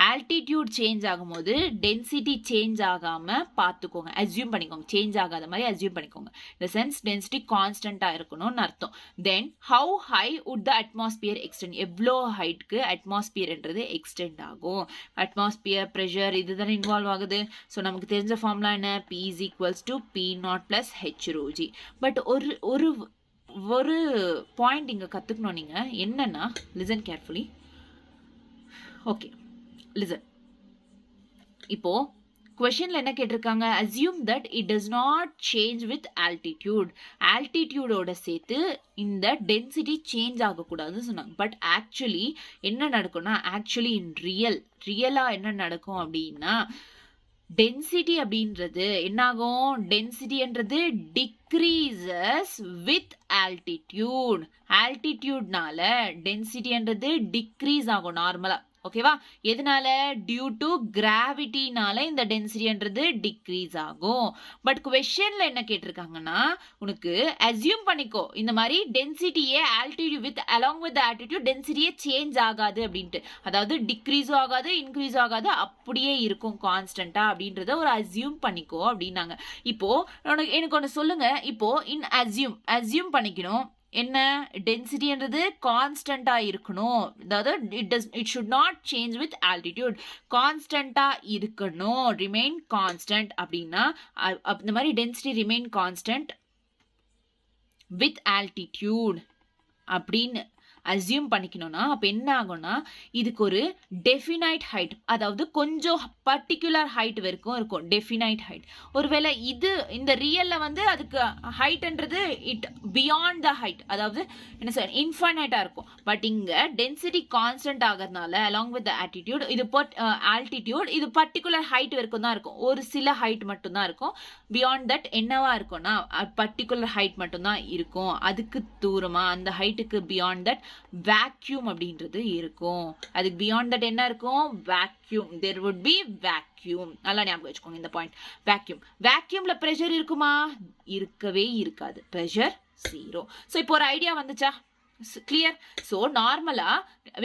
Altitude change ஆகும்போது density change ஆகாம பார்த்துக்கோங்க. Assume பண்ணிக்கோங்க. Change ஆகாத மாதிரி assume பண்ணிக்கோங்க. The sense density constant இருக்கணும்னு அர்த்தம். Then how high would the atmosphere extend? எவ்வளோ ஹைட்க்கு அட்மாஸ்பியர்ன்றது எக்ஸ்டெண்ட் ஆகும்? அட்மாஸ்பியர் ப்ரெஷர் இதுதானே இன்வால்வ் ஆகுது. ஸோ நமக்கு தெரிஞ்ச ஃபார்முலா என்ன? P is equals to P0 plus H rho G. But ஒரு பாயிண்ட் இங்க கத்துக்கணும் நீங்க. என்னன்னா லிசன் கேர்ஃபுல்லி. Okay, listen. இப்போ क्वेश्चनல என்ன கேட்டிருக்காங்க? assume that it does not change with altitude. altitudeோட சேர்த்து இந்த டென்சிட்டி சேஞ்ச் ஆகக்கூடாதுன்னு சொன்னாங்க. பட் ஆக்சுவலி என்ன நடக்கும்னா, ஆக்சுவலி இன் ரியலா என்ன நடக்கும் அப்படின்னா, டென்சிட்டி அப்படின்றது என்னாகும்? டென்சிட்டின்றது டிக்ரீசஸ் வித் ஆல்டிடியூட். ஆல்டிடியூட்னால டென்சிட்டின்றது டிக்ரீஸ் ஆகும் நார்மலா. ஓகேவா? எதனால? டியூ டு கிராவிட்டினால இந்த டென்சிட்டின்றது டிக்ரீஸ் ஆகும். பட் क्वेश्चनல என்ன கேட்டிருக்காங்கன்னா, உனக்கு அஸ்யூம் பண்ணிக்கோ இந்த மாதிரி டென்சிட்டியே altitude with along with altitude டென்சிட்டியே சேஞ்ச் ஆகாது அப்படின்ட்டு. அதாவது டிக்ரீஸும் ஆகாது இன்க்ரீஸும் ஆகாது, அப்படியே இருக்கும் கான்ஸ்டன்டா அப்படின்றத ஒரு அஸ்யூம் பண்ணிக்கோ அப்படின்னாங்க. இப்போ எனக்கு ஒன்று சொல்லுங்க. இப்போ இன் அஸ்யூம் பண்ணிக்கணும் என்ன? டென்சிட்டின்றது கான்ஸ்டன்டா இருக்கணும். அதாவது it should not change with altitude. கான்ஸ்டன்டா இருக்கணும், ரிமைன் கான்ஸ்டன்ட் அப்படின்னா இந்த மாதிரி density remain constant with altitude அப்படின்னு அஸ்யூம் பண்ணிக்கணும்னா அப்போ என்ன ஆகும்னா, இதுக்கு ஒரு டெஃபினைட் ஹைட், அதாவது கொஞ்சம் பர்டிகுலர் ஹைட் வரைக்கும் இருக்கும் டெஃபினைட் ஹைட். ஒருவேளை இந்த ரியல்ல வந்து அதுக்கு ஹைட்ன்றது இட் பியாண்ட் த ஹைட், அதாவது என்ன சார் இன்ஃபைனைட்டா இருக்கும். பட் இங்க டென்சிட்டி கான்ஸ்டன்ட் ஆகிறதுனால அலாங் வித் ஆல்டிடியூட் இது பர்டிகுலர் ஹைட் வரைக்கும் தான் இருக்கும். ஒரு சில ஹைட் மட்டும் தான் இருக்கும். பியாண்ட் தட் என்னவா இருக்கும்னா பர்டிகுலர் ஹைட் மட்டும் தான் இருக்கும். அதுக்கு தூரமா அந்த ஹைட்டுக்கு பியாண்ட் தட் வேக்யூம் அப்படின்றது இருக்கும். அதுக்கு பியாண்ட் தட் என்ன இருக்கும்? Vacuum. there would be vacuum. நல்லா ஞாபகம் வச்சுக்கோங்க இந்த பாயிண்ட். வேக்யூம்ல பிரஷர் இருக்குமா? இருக்கவே இருக்காது. பிரஷர் 0. ஸோ இப்போ ஒரு ஐடியா வந்துச்சா? கிளியர். ஸோ நார்மலா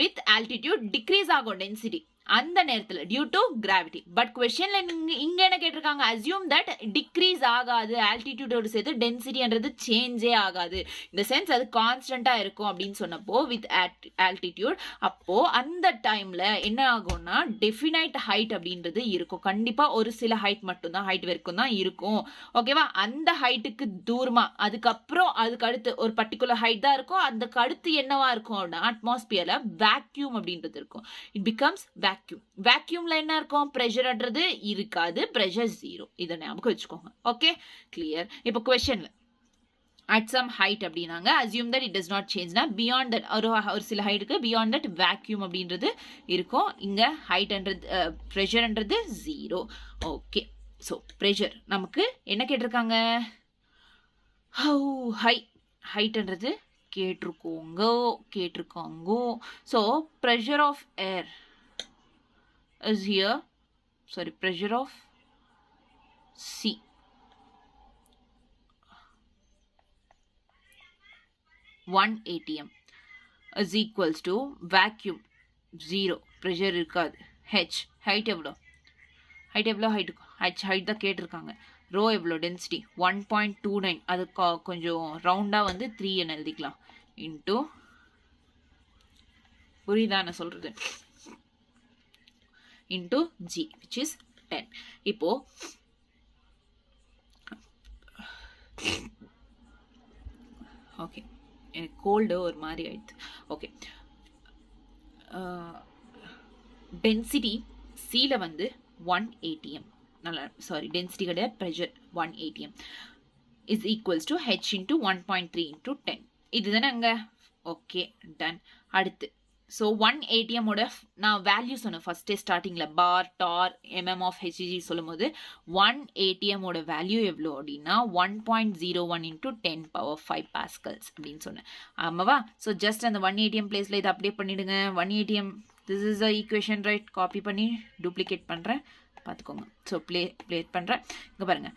வித் ஆல்டிடியூட் டிக்ரீஸ் ஆகும் டென்சிட்டி அந்த நேரத்தில் டியூ டு கிராவிட்டி. பட் क्वेश्चनல இங்க என்ன கேட்டிருக்காங்க? அஸ்யூம் தட் டிக்ரீஸ் ஆகாது, ஆல்டிடியூடோடு சேர்த்து டென்சிட்டின்றது சேஞ்சே ஆகாது. இந்த சென்ஸ் அது கான்ஸ்டன்டா இருக்கும் அப்படின்னு சொன்னப்போ வித் ஆல்டிடியூட், அப்போ அந்த டைம்ல என்ன ஆகும்னா டெஃபினைட் ஹைட் அப்படின்றது இருக்கும். கண்டிப்பா ஒரு சில ஹைட் மட்டும்தான், ஹைட் வரைக்கும் தான் இருக்கும். ஓகேவா? அந்த ஹைட்டுக்கு தூரமா அதுக்கப்புறம் அதுக்கு அடுத்து ஒரு பர்டிகுலர் ஹைட் தான் இருக்கும். அதுக்கு அடுத்து என்னவா இருக்கும் அப்படின்னா அட்மாஸ்பியர்ல வேக்யூம் அப்படின்றது இருக்கும். இட் பிகம்ஸ் வேக்யூம்ல என்ன இருக்கும்? பிரஷர்ன்றது இருக்காது. பிரஷர் 0. இதை ஞாபகம் வச்சுக்கோங்க. Okay, clear. இப்போ क्वेश्चनல at some height அப்படினாங்க assume that it does not change na beyond that ஒரு சில ஹைட்டுக்கு beyond that vacuum அப்படின்றது இருக்கும். இங்க ஹைட்ன்றது பிரஷர்ன்றது 0. ஓகே, ஸோ பிரஷர் நமக்கு என்ன கேட்டிருக்காங்க? how high ஹைட்ன்றது கேட்டிருக்கோங்க. So pressure of air is here, sorry, pressure of C one atm is equals to vacuum 0, pressure இருக்காது. h height எவ்வளோ? height தான் கேட்டிருக்காங்க. ரோ எவ்வளோ? டென்சிட்டி 1.29. அது கொஞ்சம் ரவுண்டா வந்து 3 என்ன எழுதிக்கலாம் இன்டூ, புரியுதா நான் சொல்றது? into G which is 10. இப்போ ஓகே, எனக்கு கோல்டு ஒரு மாதிரி ஆயிடுது. ஓகே, டென்சிட்டி சில வந்து 1 atm, நல்லா சாரி டென்சிட்டி கிடையாது, pressure 1 atm is equals to h into 1.3 into 10. இதுதானே அங்க. Okay, done. அடுத்து ஸோ 1 ATM-ஓட நான் வேல்யூ சொன்னேன் ஃபர்ஸ்டே ஸ்டார்டிங்கில் பார் டார் mm of HG சொல்லும் போது 1 ATM-ஓட வேல்யூ எவ்வளோ அப்படின்னா 1.01 into 10 power 5 pascals அப்படின்னு சொன்னேன். ஆமாவா? ஸோ ஜஸ்ட் அந்த 1 ATM பிளேஸில் இதை அப்படியே பண்ணிவிடுங்க. 1 ATM this is the equation right. Copy பண்ணி டூப்ளிகேட் பண்ணுறேன், பார்த்துக்கோங்க. ஸோ ப்ளே பண்ணுறேன். இங்கே பாருங்கள்,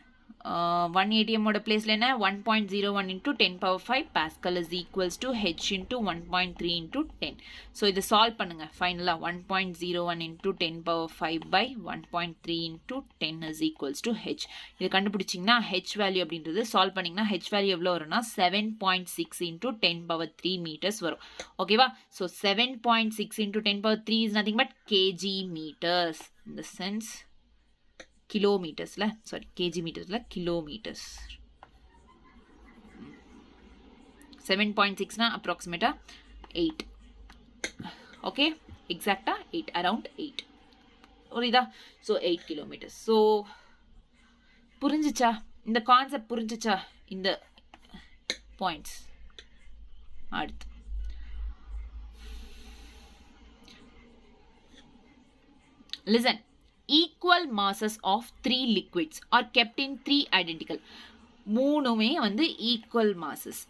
1 ATM-ஓட பிளேஸில் என்ன 1.01 into 10 power 5 Pascal is equals to H into 1.3 into 10. So இதை சால்வ் பண்ணுங்க. ஃபைனலாக 1.01 into 10 power 5 by 1.3 into 10 is equals to H. இது கண்டுபிடிச்சிங்கன்னா H வேல்யூ அப்படின்றது சால்வ் பண்ணிங்கன்னா H வேல்யூ எவ்வளோ வரும்னா 7.6 into 10 power 3 meters வரும். ஓகேவா? So 7.6 into 10 power 3 is nothing but kg meters. In the sense கிலோமீட்டர்ஸில், சாரி கேஜி மீட்டர்ஸில் கிலோமீட்டர்ஸ். 7.6னா அப்ராக்சிமேட்டாக 8. ஓகே, எக்ஸாக்டாக 8, அரவுண்ட் 8. புரியுதா? So 8 kilometres. ஸோ புரிஞ்சிச்சா? இந்த கான்செப்ட் புரிஞ்சிச்சா? இந்த பாயிண்ட்ஸ். அடுத்து listen. Equal masses of 3 liquids are kept in 3 identical. மூணுமே வந்து ஈக்குவல் மாசஸ்,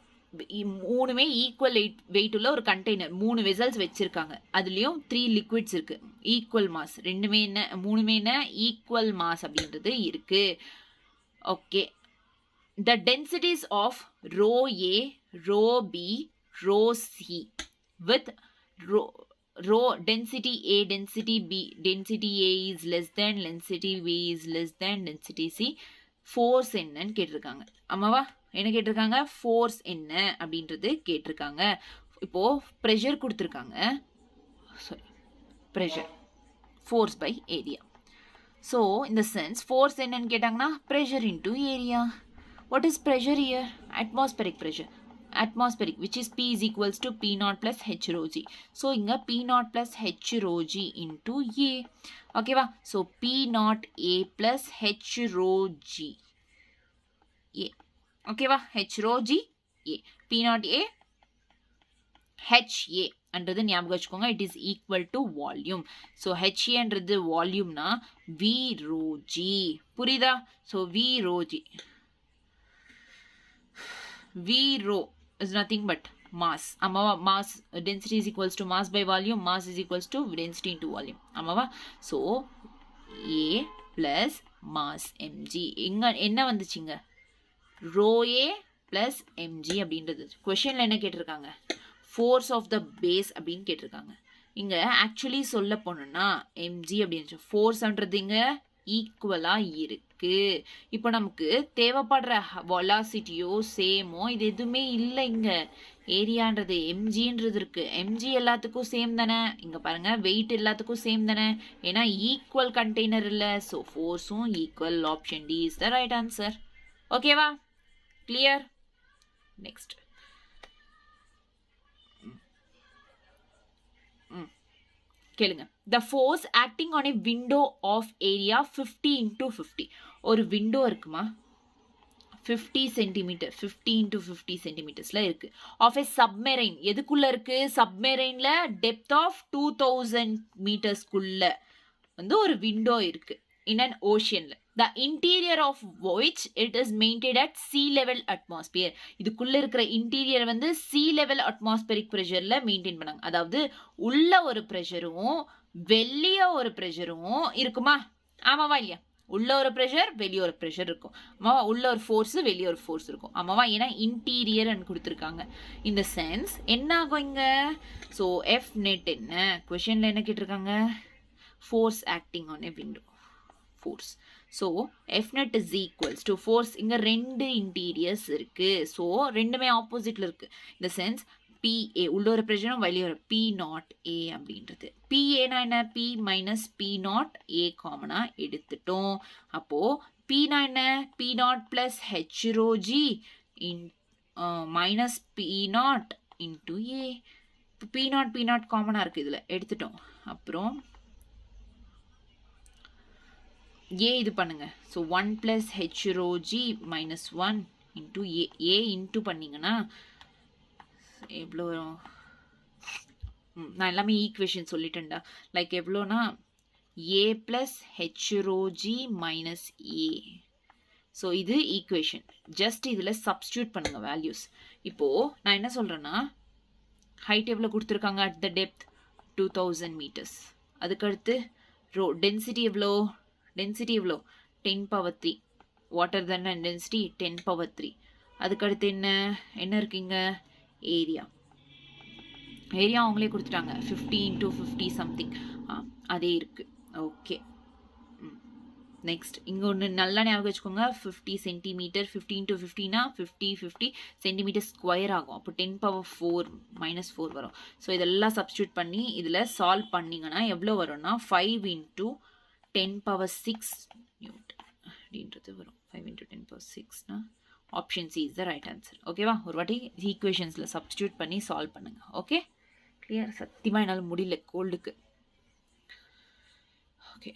மூணுமே ஈக்குவல் வெயிட் உள்ள ஒரு கண்டெய்னர், 3 வெசல்ஸ் வச்சிருக்காங்க. அதுலேயும் 3 லிக்விட்ஸ் இருக்கு. ஈக்குவல் மாஸ் ரெண்டுமே என்ன, மூணுமே என்ன ஈக்குவல் மாஸ் அப்படின்றது இருக்கு. Okay, the densities of rho A, rho B, rho C with rho density A, density B, density A is less than density B is less than density C. Force என்னன்னு கேட்டிருக்காங்க. ஆமாவா? என்ன கேட்டிருக்காங்க? Force என்ன அப்படின்றது கேட்டிருக்காங்க. இப்போ ப்ரெஷர் கொடுத்துருக்காங்க. Sorry, pressure force by area. So இந்த சென்ஸ் ஃபோர்ஸ் என்னன்னு கேட்டாங்கன்னா pressure into area. What is pressure here? Atmospheric pressure. Atmospheric, which is P is equals to P naught plus H rho g. So inga P naught plus H rho g into A. Okay va? So P naught A plus H rho g A. Okay va? H rho g A. P naught A H A அன்றது ஞாபகம் வச்சுக்கோங்க. It is equal to volume. So H A அன்றது volume na V rho g. புரியுதா? So V rho g. V rho is nothing but mass. Amava, mass density is equals to mass by volume. Mass is equals to density into volume. Amava. So A plus mass mg. Inga enna vanduchinga? Rho A plus mg அப்படின்றது. Questionல என்ன கேட்டிருக்காங்க? Force of the base அப்படின்னு கேட்டிருக்காங்க. இங்க actually சொல்ல போனோம்னா mg அப்படின்னு ஃபோர்ஸ்ன்றது இங்க ஈக்குவலா இருக்கு. இப்போ நமக்கு தேவைப்படுற வெலாசிட்டியோ சேமோ இது எதுவுமே இல்லை. இங்க ஏரியான்றது எம்ஜின்றது இருக்கு. எம்ஜி எல்லாத்துக்கும் சேம் தானே. இங்க பாருங்க வெயிட் எல்லாத்துக்கும் சேம் தானே, ஏன்னா ஈக்குவல் கண்டெய்னர் இல்ல. ஸோ ஃபோர்ஸும் equal. Option D is the right answer. ஓகேவா? கிளியர்? நெக்ஸ்ட் கேளுங்க. The force acting on a window of area 50 into 50. ஒரு விண்டோ இருக்குமா, 50 சென்டிமீட்டர், 50 into 50 சென்டிமீட்டர்ஸ்ல இருக்கு. ஆஃப் ஏ சப்மெரைன், எதுக்குள்ள இருக்கு? சப்மெரைன்ல டெப்த் ஆஃப் 2000 மீட்டர்ஸ்குள்ள வந்து ஒரு விண்டோ இருக்கு. இன் அன் ஓஷியன்ல. The interior of which it is maintained at sea level atmosphere. இதுக்குள்ள இருக்கிற இன்டீரியர் வந்து sea level atmospheric pressureல மெயின்டைன் பண்ணாங்க. அதாவது உள்ள ஒரு ப்ரெஷரும் வெளியே ஒரு ப்ரெஷரும் இருக்குமா? ஆமாவா இல்லையா? உள்ள ஒரு ப்ரெஷர் வெளியே ஒரு ப்ரெஷர் இருக்கும். ஆமாவா? உள்ள ஒரு ஃபோர்ஸ் வெளியே ஒரு ஃபோர்ஸ் இருக்கும். ஆமாவா? ஏன்னா இன்டீரியர் கொடுத்துருக்காங்க. இந்த சென்ஸ் என்ன ஆகும் இங்க? ஸோ எஃப் நெட் என்ன கொஷனில் என்ன கேட்டிருக்காங்க? Force acting on a window force. So F net is equals to force. இங்க ரெண்டு இன்டீரியர்ஸ் இருக்கு. ஸோ ரெண்டுமே ஆப்போசிட்ல இருக்கு. இந்த சென்ஸ் PA உள்ள ஒரு ப்ரெஷரும் வெளியே ஒரு P நாட் A அப்படின்றது. PAனா என்ன? P minus P nought A காமனா எடுத்துட்டோம். அப்போ Pனா என்ன? P nought plus H rho G in minus P nought into A. P nought காமனா இருக்கு, இதுல எடுத்துட்டோம். அப்புறம் ஏ இது பண்ணுங்க. So 1 plus H rho G minus 1 into A. A into பண்ணிங்கன்னா எவ்வளோ வரும்? நான் எல்லாமே ஈக்குவேஷன் சொல்லிட்டேன்டா. லைக் எவ்வளோனா a + h rho g minus a. So இது ஈக்குவேஷன். ஜஸ்ட் இதில் சப்ஸ்டியூட் பண்ணுங்க வேல்யூஸ். இப்போது நான் என்ன சொல்கிறேன்னா, ஹைட் எவ்வளோ கொடுத்துருக்காங்க அட் த டெப்த் 2000 meters. அதுக்கடுத்து ரோ டென்சிட்டி எவ்வளோ 10^3. வாட்டர் தானே டென்சிட்டி 10^3. அதுக்கடுத்து என்ன இருக்குங்க ஏரியா அவங்களே கொடுத்துட்டாங்க 50 × 50 சம்திங். அதே இருக்குது. ஓகே, நெக்ஸ்ட் இங்கே ஒன்று நல்லா ஞாபகம் வச்சுக்கோங்க. 50 centimeter 50 × 50னா 50 சென்டிமீட்டர் ஸ்கொயர் ஆகும். அப்போ 10^4 - 4 வரும். ஸோ இதெல்லாம் சப்ஸ்டியூட் பண்ணி இதில் சால்வ் பண்ணிங்கன்னா எவ்வளோ வரும்னா 5 × 10^6 நியூட்டன் அப்படின்றது வரும். 5 × 10^6னா option C is the right answer. ஓகேவா? ஒரு வாட்டி ஈக்குவேஷன்ஸில் சப்ஸ்டியூட் பண்ணி சால்வ் பண்ணுங்க. Okay, clear? சத்தியமாக என்னால் முடியல கோல்டுக்கு. Okay,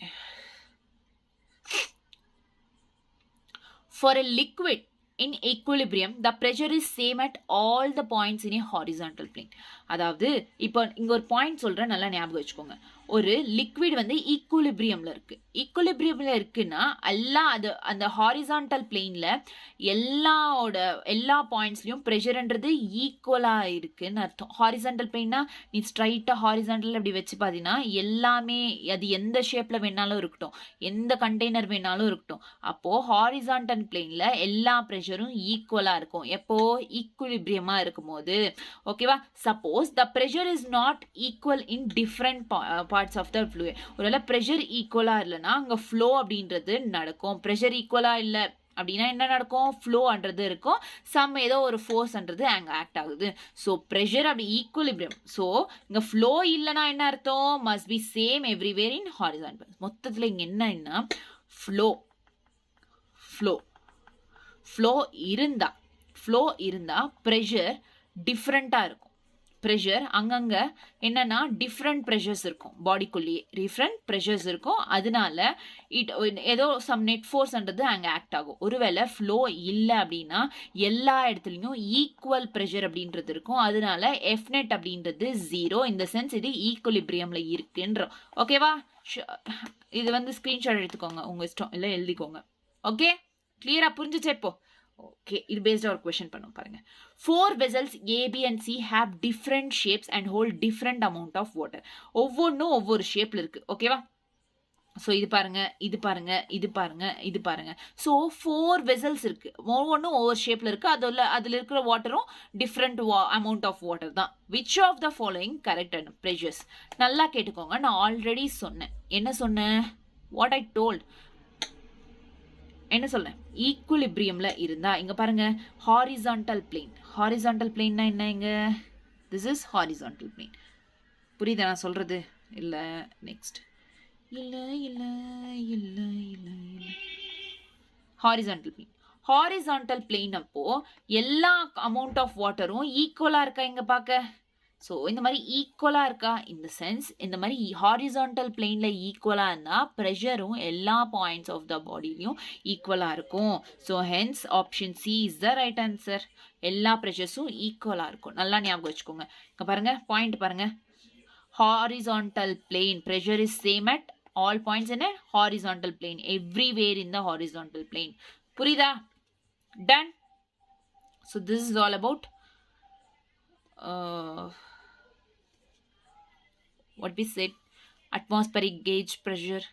for a liquid in equilibrium the pressure is same at all the points in a horizontal plane. அதாவது இப்போ இங்க ஒரு பாயிண்ட் சொல்றேன், நல்லா ஞாபகம் வச்சுக்கோங்க. ஒரு லிக்விட் வந்து ஈக்குலிபிரியம்ல இருக்கு. ஈக்குலிபிரியம்ல இருக்குன்னா அந்த ஹாரிசான்டல் பிளேன்ல எல்லா பாயிண்ட்ஸ்லயும் ப்ரெஷர்ன்றது ஈக்குவலா இருக்குன்னு அர்த்தம். ஹாரிசான்டல் பிளேன்னா நீ ஸ்ட்ரைட்டா ஹாரிசான்டல் அப்படி வச்சு பார்த்தீங்கன்னா எல்லாமே அது எந்த ஷேப்ல வேணாலும் இருக்கட்டும், எந்த கண்டெய்னர் வேணாலும் இருக்கட்டும். அப்போ ஹாரிசான்டல் பிளேன்ல எல்லா ப்ரெஷரும் ஈக்குவலா இருக்கும். எப்போ ஈக்குலிபிரியமா இருக்கும் போது. ஓகேவா? Suppose the pressure is not equal in different parts of the fluid. ஒருவேளை pressure ஈக்குவலா இல்லைன்னா அங்க flow அப்படின்றது நடக்கும். pressure ஈக்குவலா இல்லை அப்படின்னா என்ன நடக்கும்? ஃப்ளோன்றது இருக்கும். ஏதோ ஒரு ஃபோர்ஸ்ன்றது அங்கே ஆக்ட் ஆகுது. ஸோ ப்ரெஷர் அப்படி ஈக்குலிபிரியம். ஸோ இங்கே ஃப்ளோ இல்லைன்னா என்ன அர்த்தம்? Must be same everywhere in horizontal. மொத்தத்தில் இங்கே என்னன்னா ஃப்ளோ இருந்தா ப்ரெஷர் டிஃப்ரெண்ட்டாக இருக்கும். ப்ரெஷர் அங்கங்கே என்னன்னா டிஃப்ரெண்ட் ப்ரெஷர்ஸ் இருக்கும். பாடிக்குள்ளேயே டிஃப்ரெண்ட் ப்ரெஷர்ஸ் இருக்கும். அதனால ஏதோ சம் நெட் ஃபோர்ஸ்ன்றது அங்கே ஆக்ட் ஆகும். ஒருவேளை ஃப்ளோ இல்லை அப்படின்னா எல்லா இடத்துலையும் ஈக்குவல் ப்ரெஷர் அப்படின்றது இருக்கும். அதனால எஃப் நெட் அப்படின்றது 0. இந்த சென்ஸ் இது ஈக்குலிபிரியம்ல இருக்குன்றோம். ஓகேவா? இது வந்து ஸ்க்ரீன்ஷாட் எடுத்துக்கோங்க, உங்கள் இஷ்டம், இல்லை எழுதிக்கோங்க. ஓகே, கிளியரா புரிஞ்சுச்சு இப்போ? ஓகே, இது பேஸ்டாக ஒரு கொஸ்டின் பண்ணும் பாருங்க. 4 vessels A, B and C have different shapes and hold different amount of water. ஒவ்வொன்றும் ஒவ்வொரு ஷேப்ல இருக்கு. ஓகேவா? ஸோ இது பாருங்க. ஸோ 4 vessels இருக்கு. ஒவ்வொன்றும் ஒவ்வொரு ஷேப்ல இருக்கு. அதில் இருக்கிற வாட்டரும் டிஃப்ரெண்ட் அமௌண்ட் ஆஃப் வாட்டர் தான். Which of the following correct pressures? நல்லா கேட்டுக்கோங்க. நான் ஆல்ரெடி சொன்னேன். என்ன சொன்னேன்? What I told. என்ன சொல்றேன்? ஈக்குலிபிரியம்ல இருந்தா இங்க பாருங்க, ஹாரிசான்டல் பிளேன்னா என்ன? இங்க திஸ் இஸ் ஹாரிசான்டல் பிளேன். புரியுதா நான் சொல்றது? இல்ல நெக்ஸ்ட் இல்ல ஹாரிசான்டல் பிளேன் அப்போ எல்லா அமௌண்ட் ஆஃப் வாட்டரும் ஈக்குவலா இருக்கா இங்க பாக்க? ஸோ இந்த மாதிரி ஈக்குவலாக இருக்கா? இந்த சென்ஸ் இந்த மாதிரி ஹாரிசான்டல் பிளேனில் ஈக்குவலாக இருந்தால் ப்ரெஷரும் எல்லா பாயிண்ட்ஸ் ஆஃப் த பாடிலையும் ஈக்குவலாக இருக்கும். So hence option C is the right answer. எல்லா ப்ரெஷர்ஸும் ஈக்குவலாக இருக்கும். நல்லா ஞாபகம் வச்சுக்கோங்க. இங்கே பாருங்கள், பாயிண்ட் பாருங்கள். Horizontal plane pressure is same at all points in a horizontal plane, everywhere in the horizontal plane. புரியுதா? Done. So this is all about what we said, atmospheric gauge pressure.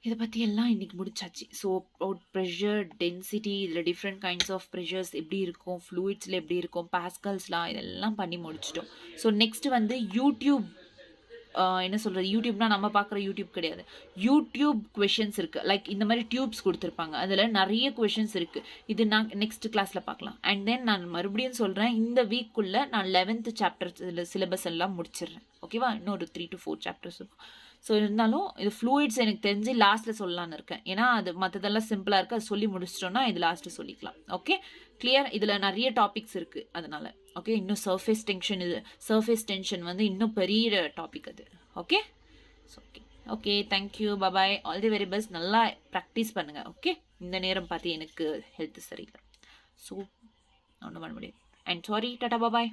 இதை பற்றி எல்லாம் இன்னைக்கு முடிச்சாச்சு. ஸோ ப்ரெஷர், டென்சிட்டி, இதில் different kinds of pressures எப்படி இருக்கும், ஃப்ளூயிட்ஸில் எப்படி இருக்கும், பாஸ்கல்ஸ்லாம் இதெல்லாம் பண்ணி முடிச்சிட்டோம். ஸோ நெக்ஸ்ட் வந்து யூடியூப் என்ன சொல்கிறது, யூடியூப்னா நம்ம பார்க்குற யூடியூப் கிடையாது. யூடியூப் கொஷின்ஸ் இருக்குது. லைக் இந்த மாதிரி டியூப்ஸ் கொடுத்துருப்பாங்க, அதில் நிறைய கொஷின்ஸ் இருக்குது. இது நான் நெக்ஸ்ட் கிளாஸில் பார்க்கலாம். அண்ட் தென் நான் மறுபடியும் சொல்கிறேன், இந்த வீக்குள்ளே நான் 11th சாப்டர் சிலபஸ் எல்லாம் முடிச்சிடுறேன். ஓகேவா? இன்னொரு 3 to 4 சாப்டர்ஸ் இருக்கும். ஸோ இருந்தாலும் இது ஃப்ளூயிட்ஸ் எனக்கு தெரிஞ்சு லாஸ்ட்டில் சொல்லலான்னு இருக்கேன். ஏன்னா அது மற்றதெல்லாம் சிம்பிளாக இருக்குது. அது சொல்லி முடிச்சிட்டோன்னா இது லாஸ்ட்டு சொல்லிக்கலாம். Okay, clear? இதில் நிறைய டாபிக்ஸ் இருக்குது. அதனால் ஓகே, இன்னும் சர்ஃபேஸ் டென்ஷன் வந்து இன்னும் பெரிய டாபிக் அது. Okay, okay, thank you, bye, all the very best. நல்லா ப்ராக்டிஸ் பண்ணுங்கள். ஓகே, இந்த நேரம் பார்த்து எனக்கு ஹெல்த் சரியில்லை. ஸோ ஒன்றும் பண்ண முடியாது. And sorry, Tata, bye.